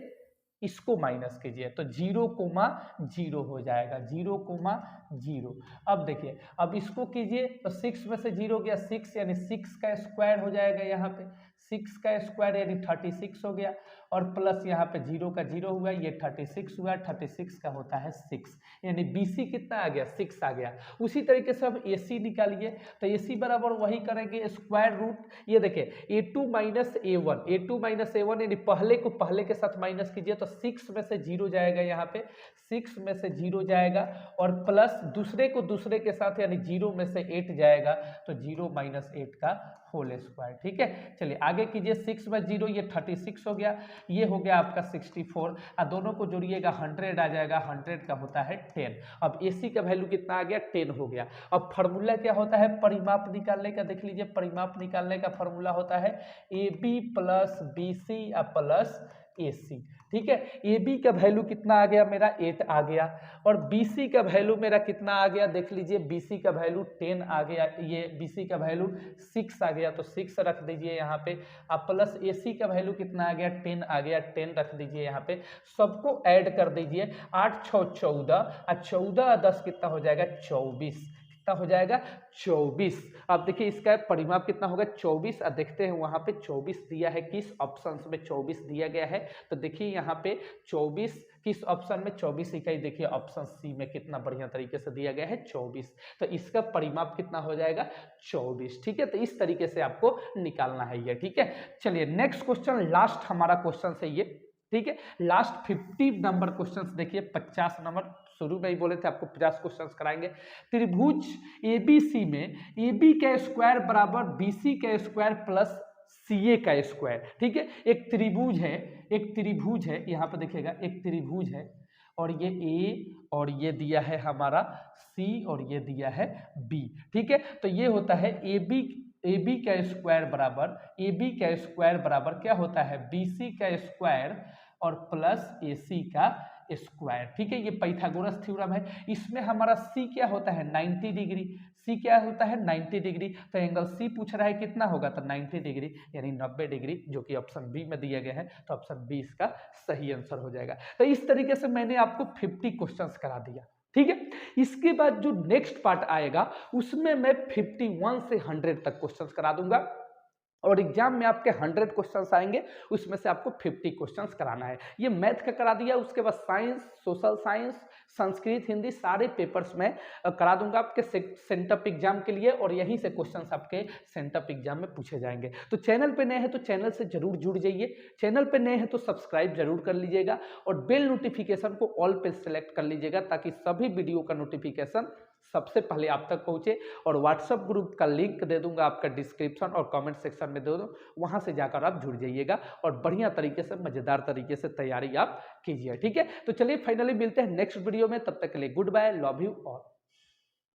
इसको माइनस कीजिए, तो 0,0 हो जाएगा, 0,0। अब देखिए अब इसको कीजिए तो 6 में से 0 गया 6, यानी 6 का स्क्वायर हो जाएगा, यहाँ पे 6 का स्क्वायर यानी 36 हो गया और प्लस यहाँ पे 0 का 0 हुआ, ये 36 हुआ, 36 का होता है 6, यानी BC कितना आ गया 6 आ गया। उसी तरीके से अब AC निकालिए, तो AC बराबर वही करेंगे स्क्वायर रूट, ये देखिए A2 minus A1, A2 minus A1 यानी पहले को पहले के साथ माइनस कीजिए, तो 6 में से 0 जाएगा, यहाँ पे 6 में से 0 जाएगा और प्लस दूसरे को दूसरे के साथ यानी 0 में से 8 जाएगा, तो 0 माइनस 8 का होल स्क्वायर, ठीक है। चलिए आगे कीजिए, 6 में 0 ये 36 हो गया, ये हो गया आपका 64 और दोनों को जोड़िएगा 100 आ जाएगा, 100 का होता है 10। अब AC का वैल्यू कितना आ गया 10 हो गया। अब फार्मूला क्या होता है परिमाप निकालने का, देख लीजिए परिमाप निकालने का फार्मूला होता है AB plus BC plus AC, ठीक है। ए बी का वैल्यू कितना आ गया मेरा 8 आ गया, और बी सी का वैल्यू मेरा कितना आ गया, देख लीजिए बी सी का वैल्यू 10 आ गया, ये बी सी का वैल्यू 6 आ गया, तो 6 रख दीजिए यहाँ पे। अब प्लस ए सी का वैल्यू कितना आ गया, 10 आ गया, 10 रख दीजिए यहाँ पे। सबको ऐड कर दीजिए, 8 6 14, और 14 10 कितना हो जाएगा 24, कितना हो जाएगा 24। अब देखिए इसका परिमाप कितना होगा 24, और देखते हैं वहां पे 24 दिया है किस ऑप्शन में, 24 दिया गया है, तो देखिए यहाँ पे 24 किस ऑप्शन में, 24 इकाई, देखिए ऑप्शन सी में कितना बढ़िया तरीके से दिया गया है 24, तो इसका परिमाप कितना हो जाएगा 24। ठीक है, तो इस तरीके से आपको निकालना है ये। ठीक है, चलिए नेक्स्ट क्वेश्चन, लास्ट हमारा क्वेश्चन है ये। ठीक है, लास्ट 50 नंबर क्वेश्चन देखिए, 50 नंबर शुरू में ही बोले थे आपको 50 क्वेश्चन कराएंगे। त्रिभुज एबीसी में ए बी का स्क्वायर बराबर बी सी का स्क्वायर प्लस सी ए का स्क्वायर। ठीक है, एक त्रिभुज है, यहाँ पे देखिएगा एक त्रिभुज है, और ये ए और ये दिया है हमारा सी और ये दिया है बी। ठीक है, तो ये होता है ए बी का स्क्वायर बराबर क्या होता है, बी सी का स्क्वायर और प्लस ए सी का स्क्वायर। ठीक है, ये पाइथागोरस थ्योरम है। इसमें हमारा सी क्या होता है 90 डिग्री, सी क्या होता है 90 डिग्री, तो एंगल सी पूछ रहा है कितना होगा, तो 90 डिग्री यानी 90 डिग्री, जो कि ऑप्शन बी में दिया गया है, तो ऑप्शन बी इसका सही आंसर हो जाएगा। तो इस तरीके से मैंने आपको 50 क्वेश्चंस करा दिया। ठीक है, इसके बाद जो नेक्स्ट पार्ट आएगा उसमें मैं 51 से 100 तक क्वेश्चंस करा दूंगा, और एग्जाम में आपके 100 क्वेश्चंस आएंगे, उसमें से आपको 50 क्वेश्चंस कराना है। ये मैथ का करा दिया, उसके बाद science, social science, Sanskrit, Hindi, सारे पेपर्स में करा दूंगा आपके सेंटअप एग्जाम के लिए, और यहीं से क्वेश्चंस आपके सेंटअप एग्जाम में पूछे जाएंगे। तो चैनल पे नए हैं तो चैनल से जरूर जुड़ जाइए, चैनल पे नए हैं तो सब्सक्राइब जरूर कर लीजिएगा, और बेल नोटिफिकेशन को ऑल पे सेलेक्ट कर लीजिएगा, ताकि सभी वीडियो का नोटिफिकेशन सबसे पहले आप तक पहुंचे। और व्हाट्सएप ग्रुप का लिंक दे दूंगा आपका डिस्क्रिप्शन और कमेंट सेक्शन में दे दूँ, वहां से जाकर आप जुड़ जाइएगा, और बढ़िया तरीके से मजेदार तरीके से तैयारी आप कीजिए। ठीक है, तो चलिए फाइनली मिलते हैं नेक्स्ट वीडियो में, तब तक के लिए goodbye, love you all.